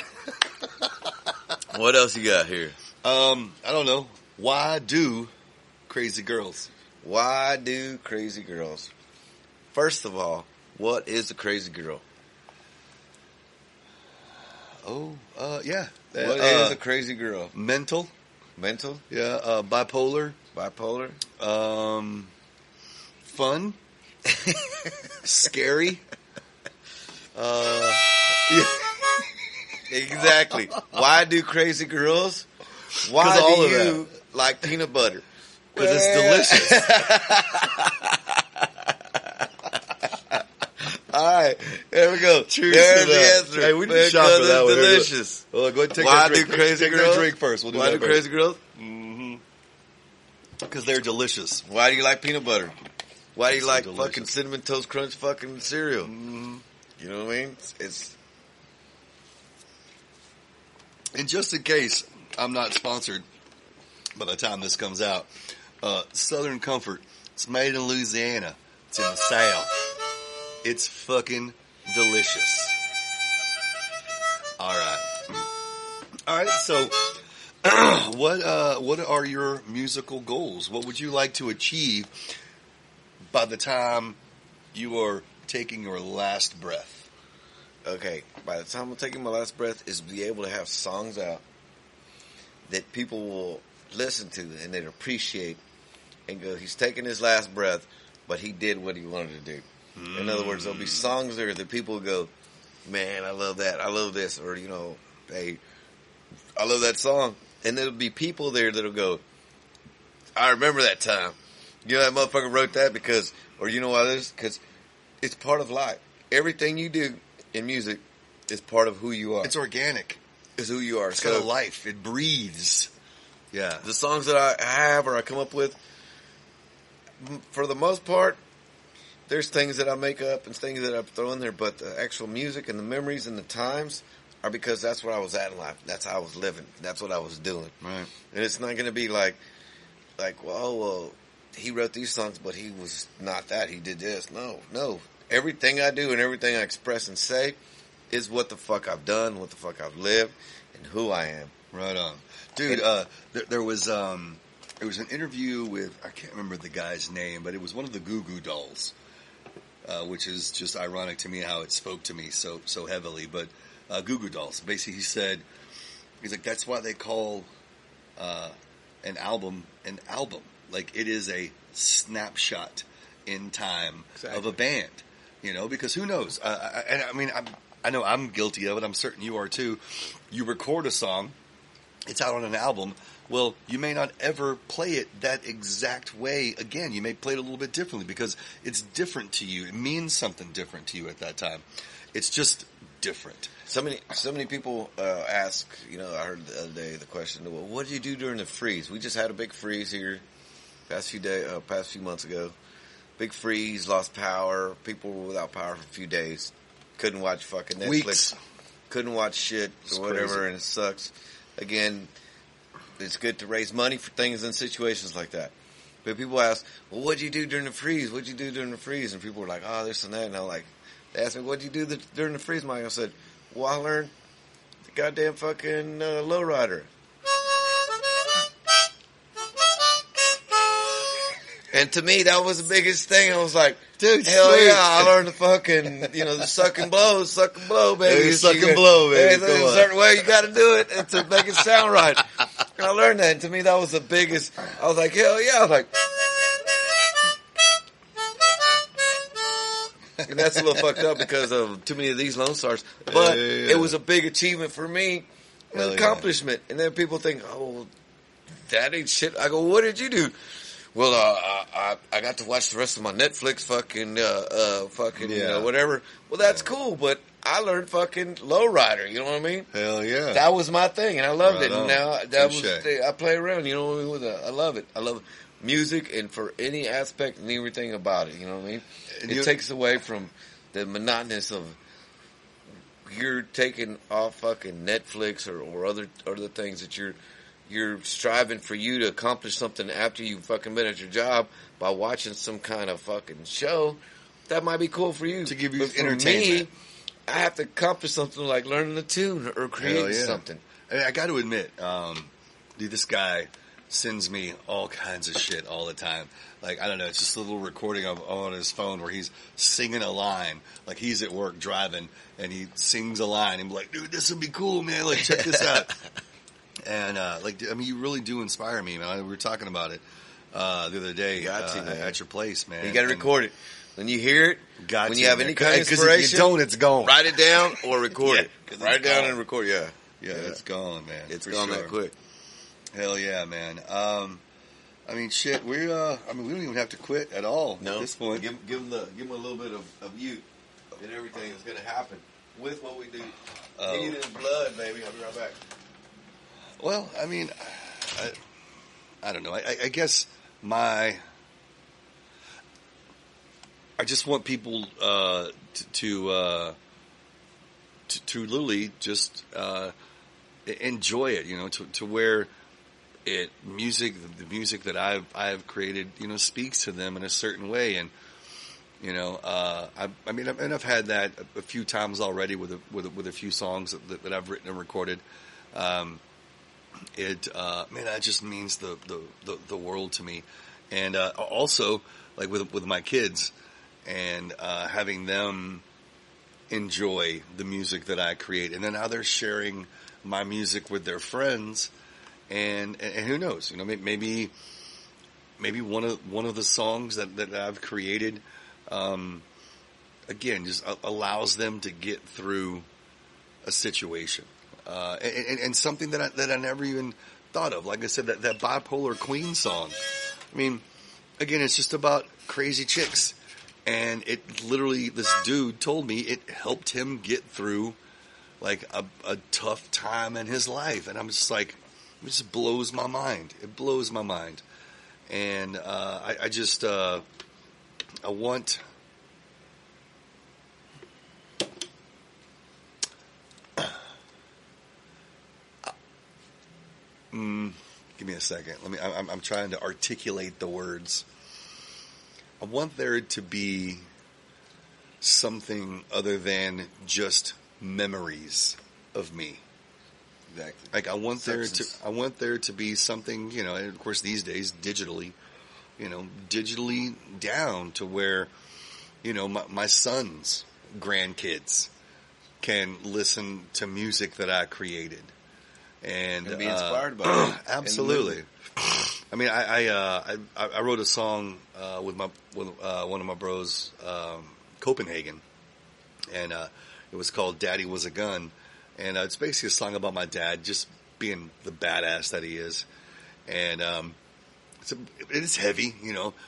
What else you got here? I don't know. Why do crazy girls? Why do crazy girls? First of all, what is a crazy girl? Yeah. What is a crazy girl? Mental. Yeah. Bipolar. Fun. Scary. Yeah. Exactly. Why do crazy girls? Why do you like peanut butter? Because it's delicious. right. There we go. Cheers There's to the that. answer. Hey, we need to shot for that one. Delicious. Well, go ahead and take Why that drink. do crazy take girls? that drink first. We'll do Why that do first. crazy girls? Because they're delicious. Why do you like peanut butter? Why do you So like delicious. fucking Cinnamon Toast Crunch fucking cereal? Mm-hmm. You know what I mean? It's And just in case I'm not sponsored by the time this comes out, Southern Comfort. It's made in Louisiana. It's in the South. It's fucking delicious. All right. So, what are your musical goals? What would you like to achieve by the time you are taking your last breath? okay. By the time I'm taking my last breath, is be able to have songs out that people will listen to and they'd appreciate and go, he's taking his last breath, but he did what he wanted to do. In other words, there'll be songs there that people go, man, I love that. I love this. Or, you know, hey, I love that song. And there'll be people there that'll go, I remember that time. You know, that motherfucker wrote that because, or you know why this? Because it's part of life. Everything you do in music is part of who you are. It's organic. It's who you are. It's got a life. It breathes. Yeah. The songs that I have or I come up with, for the most part, there's things that I make up and things that I throw in there, but the actual music and the memories and the times are because that's where I was at in life. That's how I was living. That's what I was doing. Right. And it's not going to be like, well, he wrote these songs, but he was not that. He did this. No. Everything I do and everything I express and say is what the fuck I've done, what the fuck I've lived, and who I am. Right on. Dude, there was an interview with, I can't remember the guy's name, but it was one of the Goo Goo Dolls, which is just ironic to me how it spoke to me so heavily. But Goo Goo Dolls, basically he's like, that's why they call an album an album. Like, it is a snapshot in time of a band, you know, because who knows? I know I'm guilty of it. I'm certain you are too. You record a song, it's out on an album. Well, you may not ever play it that exact way again. You may play it a little bit differently because it's different to you. It means something different to you at that time. It's just different. So many people ask, you know, I heard the other day the question, well, what did you do during the freeze? We just had a big freeze here past few months ago. Big freeze, lost power. People were without power for a few days. Couldn't watch fucking Netflix. Weeks. Couldn't watch shit or whatever, crazy. and it sucks. Again, it's good to raise money for things in situations like that. But people ask, well, what'd you do during the freeze? What'd you do during the freeze? And people were like, oh, this and that. And I'm like, they asked me, what'd you do during the freeze, Mike? I said, well, I learned the goddamn fucking lowrider. And to me, that was the biggest thing. I was like, dude, hell sweet. yeah, I learned the fucking, you know, the suck and blow, baby. Hey, suck and blow, baby. There's a certain way you got to do it and to make it sound right. And I learned that. And to me, that was the biggest. I was like, hell yeah. I was like, and that's a little fucked up because of too many of these Lone Stars. But it was a big achievement for me, an accomplishment. And then people think, oh, that ain't shit. I go, what did you do? Well, I got to watch the rest of my Netflix you know, whatever. Well, that's cool, but I learned fucking lowrider. You know what I mean? Hell yeah. That was my thing, and I loved it. on. And now Touche. I play around. You know what I mean? With it. I love it. I love music, and for any aspect and everything about it. You know what I mean? It takes away from the monotonous of you're taking off fucking Netflix or other things that you're striving for you to accomplish something after you've fucking been at your job by watching some kind of fucking show. That might be cool for you. To give you but for entertainment. me, I have to accomplish something like learning a tune or creating something. I got to admit, dude, this guy sends me all kinds of shit all the time. Like, I don't know, it's just a little recording on his phone where he's singing a line. Like, he's at work driving, and he sings a line. And be like, dude, this would be cool, man. Like, check this out. And, you really do inspire me, man. We were talking about it the other day at your place, man. You got to record it. When you hear it, when you have any kind of inspiration, because if you don't, it's gone. Write it down or record it. Write it down and record it, Yeah, it's gone, man. It's gone that quick. Hell yeah, man. Shit, we don't even have to quit at all at this point. Give them a little bit of you. and everything is going to happen with what we do. Heathens Blood, baby. I'll be right back. Well, I mean, I don't know. I guess I just want people to literally just enjoy it, to where the music that I've created, speaks to them in a certain way, and I've had that a few times already with a few songs that I've written and recorded. That just means the world to me, and also like with my kids, and having them enjoy the music that I create, and then how they're sharing my music with their friends, and who knows, maybe one of the songs that I've created, again, just allows them to get through a situation, and something that I never even thought of. Like I said, that Bipolar Queen song. I mean, again, it's just about crazy chicks. And it literally, this dude told me it helped him get through like a tough time in his life. And I'm just like, it just blows my mind. It blows my mind. And I want, give me a second. I'm trying to articulate the words. I want there to be something other than just memories of me. Exactly. Like I want there to be something, and of course these days digitally down to where, my son's grandkids can listen to music that I created and be inspired by it. Absolutely. I mean, I wrote a song with one of my bros, Copenhagen, and it was called "Daddy Was a Gun," and it's basically a song about my dad just being the badass that he is, and it's heavy,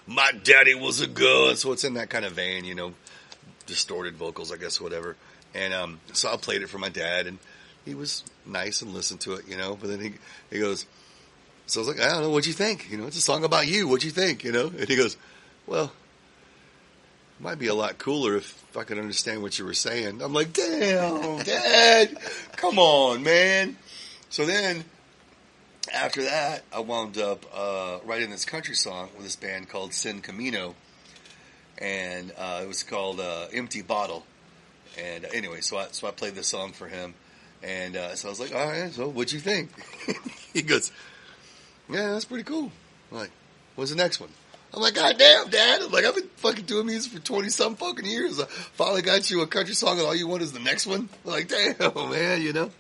My daddy was a gun, so it's in that kind of vein, distorted vocals, I guess, whatever. And so I played it for my dad, and he was nice and listened to it, But then he goes. So I was like, I don't know, what'd you think? It's a song about you. What'd you think? And he goes, well, it might be a lot cooler if I could understand what you were saying. I'm like, damn, Dad, come on, man. So then, after that, I wound up writing this country song with this band called Sin Camino. And it was called Empty Bottle. And anyway, so I played this song for him. And so I was like, all right, so what'd you think? He goes, yeah, that's pretty cool. I'm like, when's the next one? I'm like, God damn, Dad. I'm like, I've been fucking doing music for 20-some fucking years. I finally got you a country song and all you want is the next one? I'm like, damn, man,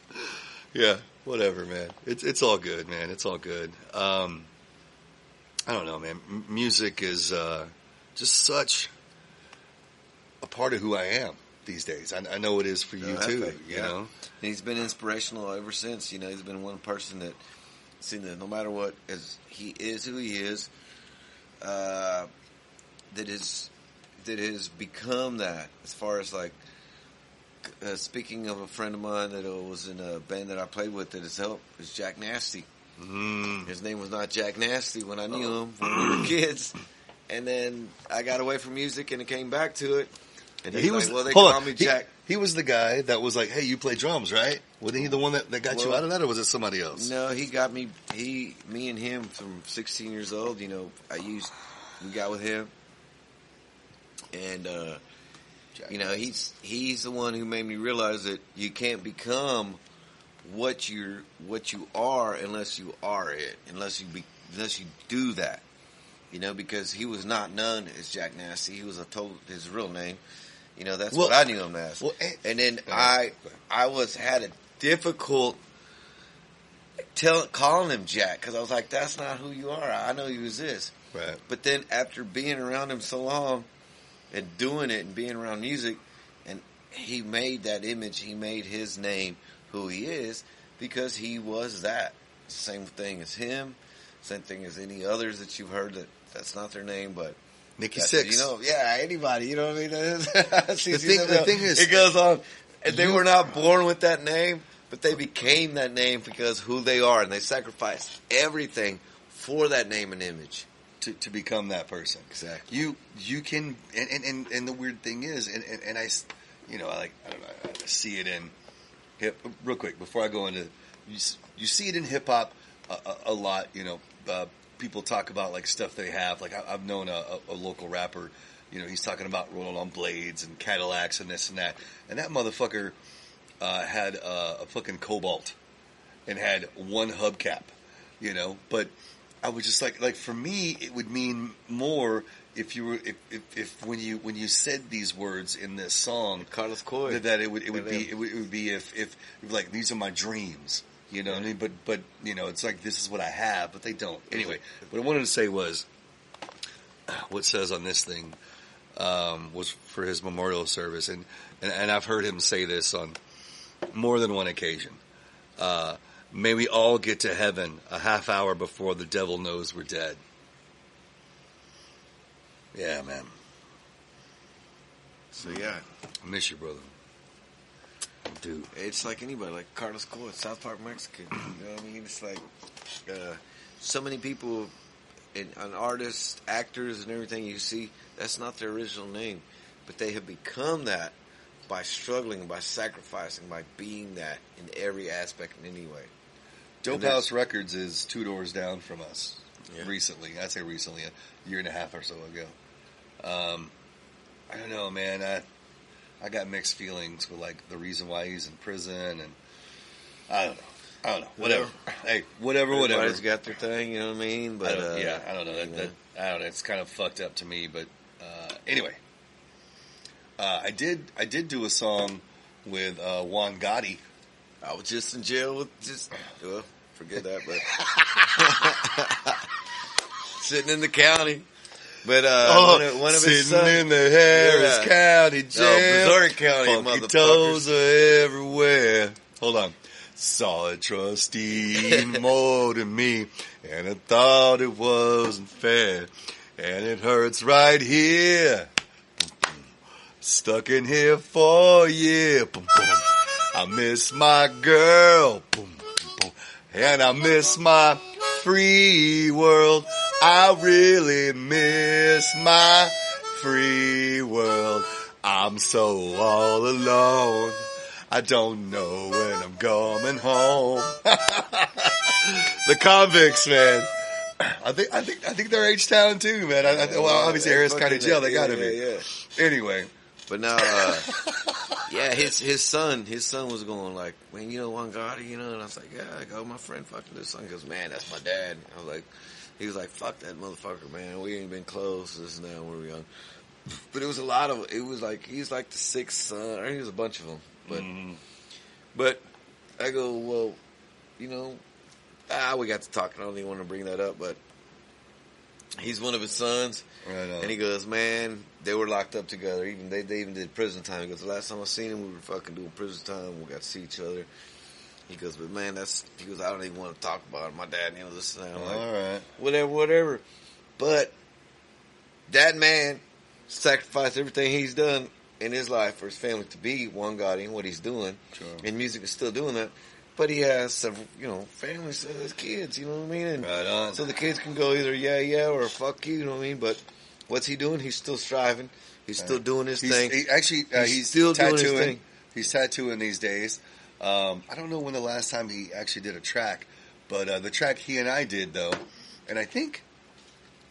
Yeah, whatever, man. It's all good, man. It's all good. I don't know, man. Music is just such a part of who I am these days. I know it is for you, too, you know? And he's been inspirational ever since. He's been one person that seen that no matter what, as he is who he is, that has become that. As far as like speaking of a friend of mine that was in a band that I played with that has helped is Jack Nasty. His name was not Jack Nasty when I knew him when we were kids, and then I got away from music and it came back to it. And he was like, well, they call me Jack. He was the guy that was like, hey, you play drums, right? Wasn't he the one that got you out of that, or was it somebody else? No, he got me. Me and him from 16 years old. We got with him, and he's the one who made me realize that you can't become what you are unless you are it, unless you do that, because he was not known as Jack Nasty. He was his real name. That's what I knew him as. And then I had a difficult calling him Jack because I was like, that's not who you are. I know you as this. Right. But then after being around him so long and doing it and being around music, and he made that image, he made his name who he is because he was that. Same thing as him, same thing as any others that you've heard that's not their name, but Nikki Sixx. Anybody. You know what I mean? The thing is, it goes on. And they were not born with that name, but they became that name because who they are, and they sacrificed everything for that name and image to become that person. Exactly. You can, and the weird thing is, and I don't know, I see it in hip. Real quick before I go into, you see it in hip hop a lot. People talk about like stuff they have. Like I've known a local rapper. He's talking about rolling on blades and Cadillacs and this and that. And that motherfucker had a fucking Cobalt and had one hubcap, But I was just like for me, it would mean more if you were if when you said these words in this song, Carlos Coy, that it would be if like these are my dreams. You know what I mean? But it's like this is what I have, but they don't. Anyway, what I wanted to say was what says on this thing. Was for his memorial service, and I've heard him say this on more than one occasion. May we all get to heaven a half hour before the devil knows we're dead. Yeah, man. So yeah, I miss you, brother. Dude, it's like anybody, like Carlos Coy, South Park Mexican. You know what I mean? It's like so many people, and artists, actors, and everything you see. That's not their original name, but they have become that by struggling, by sacrificing, by being that in every aspect in any way. Dope House Records is 2 doors down from us. Recently, I'd say recently, a year and a half or so ago. I don't know, man. I got mixed feelings with like the reason why he's in prison, and I don't know. Whatever. Hey, whatever. Everybody's got their thing, you know what I mean? But I don't know. I don't know. It's kind of fucked up to me, but anyway, I did do a song with Juan Gotti. I was just in jail with forget that, but sitting in the county. But one of his sons, in the Harris County jail. Missouri County, funky toes are everywhere. Hold on. Saw a trustee more than me, and I thought it wasn't fair, and it hurts right here. Stuck in here for a year. I miss my girl, and I miss my free world. I really miss my free world. I'm so all alone. I don't know when I'm coming home. The Convicts, man. I think they're H-Town too, man. Well, obviously Harris County Jail. They gotta be. Yeah. Anyway, but now, his son was going like, man, Juan Gotti, and I was like, yeah, I go, my friend fucking this son. He goes, man, that's my dad. I was like, he was like, fuck that motherfucker, man. We ain't been close. This and that when we were young. But it was a lot of. It was like he's like the sixth son. I think there's a bunch of them. But I go, well, we got to talking. I don't even want to bring that up, but he's one of his sons. Right on. And he goes, man, they were locked up together. Even they even did prison time. He goes, the last time I seen him, we were fucking doing prison time. We got to see each other. He goes, but man, he goes, I don't even want to talk about it. My dad, this and that. I'm like, all right, whatever. But that man sacrificed everything he's done in his life for his family to be Juan Gotti and what he's doing. Sure. And music is still doing that. But he has several, families, his kids, you know what I mean? And right on. So the kids can go either yeah, or fuck you know what I mean? But what's he doing? He's still striving. He's still doing his thing. He's still tattooing. Doing his thing. He's tattooing these days. I don't know when the last time he actually did a track, but the track he and I did, though, and I think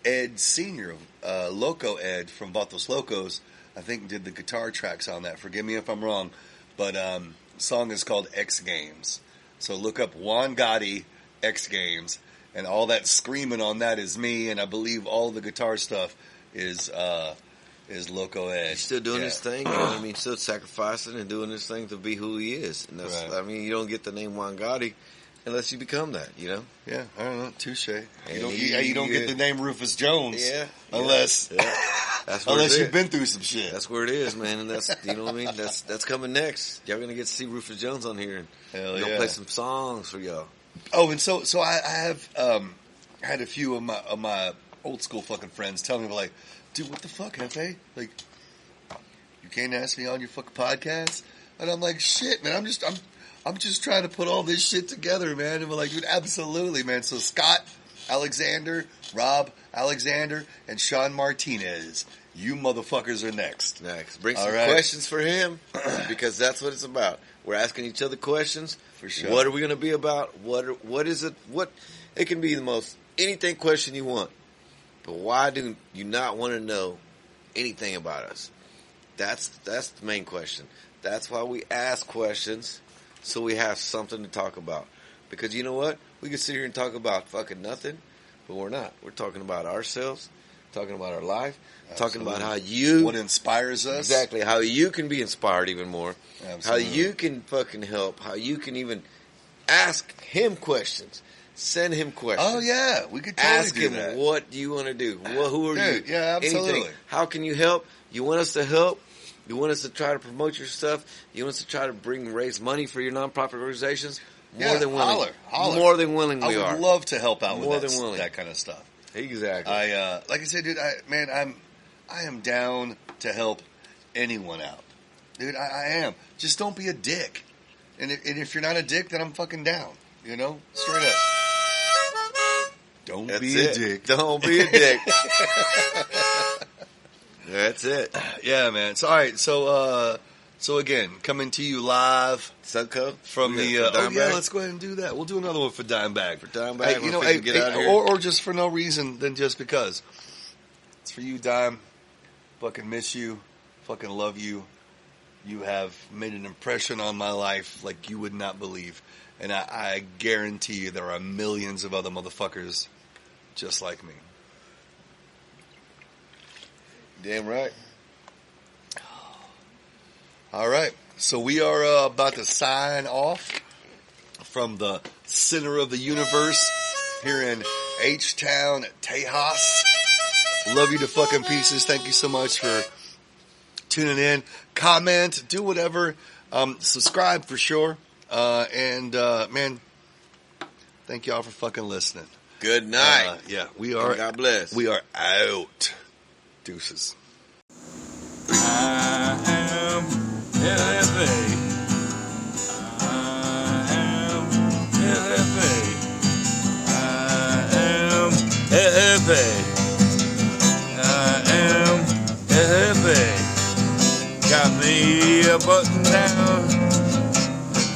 Ed Sr., Loco Ed from Vatos Locos, I think did the guitar tracks on that. Forgive me if I'm wrong, but the song is called X Games. So look up Juan Gotti, X Games, and all that screaming on that is me, and I believe all the guitar stuff is Loco Ed. He's still doing his thing, you know what I mean? Still sacrificing and doing his thing to be who he is. And that's, right. I mean, you don't get the name Juan Gotti unless you become that, Yeah, I don't know. Touche. You don't get the name Rufus Jones. Unless That's unless you've been through some shit. That's where it is, man. And that's, you know what I mean? That's coming next. Y'all gonna get to see Rufus Jones on here, and we're gonna play some songs for y'all. Oh, and so I have had a few of my old school fucking friends tell me like, dude, what the fuck, Jefe? Like, you can't ask me on your fucking podcast? And I'm like, shit, man, I'm just trying to put all this shit together, man. And we're like, dude, absolutely, man. So Scott Alexander, Rob Alexander, and Sean Martinez, you motherfuckers are next. Bring some questions for him, because that's what it's about. We're asking each other questions. For sure. What are we going to be about? What is it? It can be the most anything question you want. But why do you not want to know anything about us? That's the main question. That's why we ask questions, so we have something to talk about. Because you know what? We can sit here and talk about fucking nothing, but we're not. We're talking about ourselves, talking about our life, talking about how you... What inspires us. Exactly. How you can be inspired even more. Absolutely. How you can fucking help. How you can even ask him questions. Send him questions. Oh, yeah. We could totally ask him, that. what do you want to do? Who are you? Yeah, absolutely. Anything. How can you help? You want us to help? You want us to try to promote your stuff? You want us to try to raise money for your nonprofit organizations? More than willing. Holler. More than willing we are. I would love to help out More with than willing. that kind of stuff. Exactly. Like I said, dude, I am down to help anyone out. Dude, I am. Just don't be a dick. And if you're not a dick, then I'm fucking down. You know? Straight up. Don't be a dick. Don't be a dick. That's it. Yeah, man. So, all right. So again, coming to you live Sunco from the. Let's go ahead and do that. We'll do another one for Dimebag. Get out here. Or just for no reason than just because. It's for you, Dime. Fucking miss you. Fucking love you. You have made an impression on my life like you would not believe. And I guarantee you there are millions of other motherfuckers just like me. Damn right. All right. So we are about to sign off from the center of the universe here in H-Town, Tejas. Love you to fucking pieces. Thank you so much for tuning in. Comment, do whatever. Subscribe for sure. Man, thank y'all for fucking listening. Good night. Yeah, we are. God bless. We are out. Deuces. I am Jefe. I am Jefe. I am Jefe. I am Jefe. Got me a button down.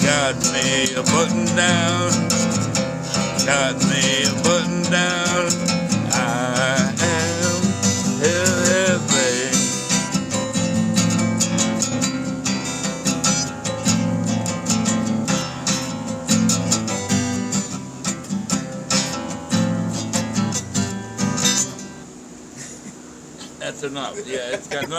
Got me a button down. Got me a button down. I am Jefe. That's enough. Yeah, it's got no.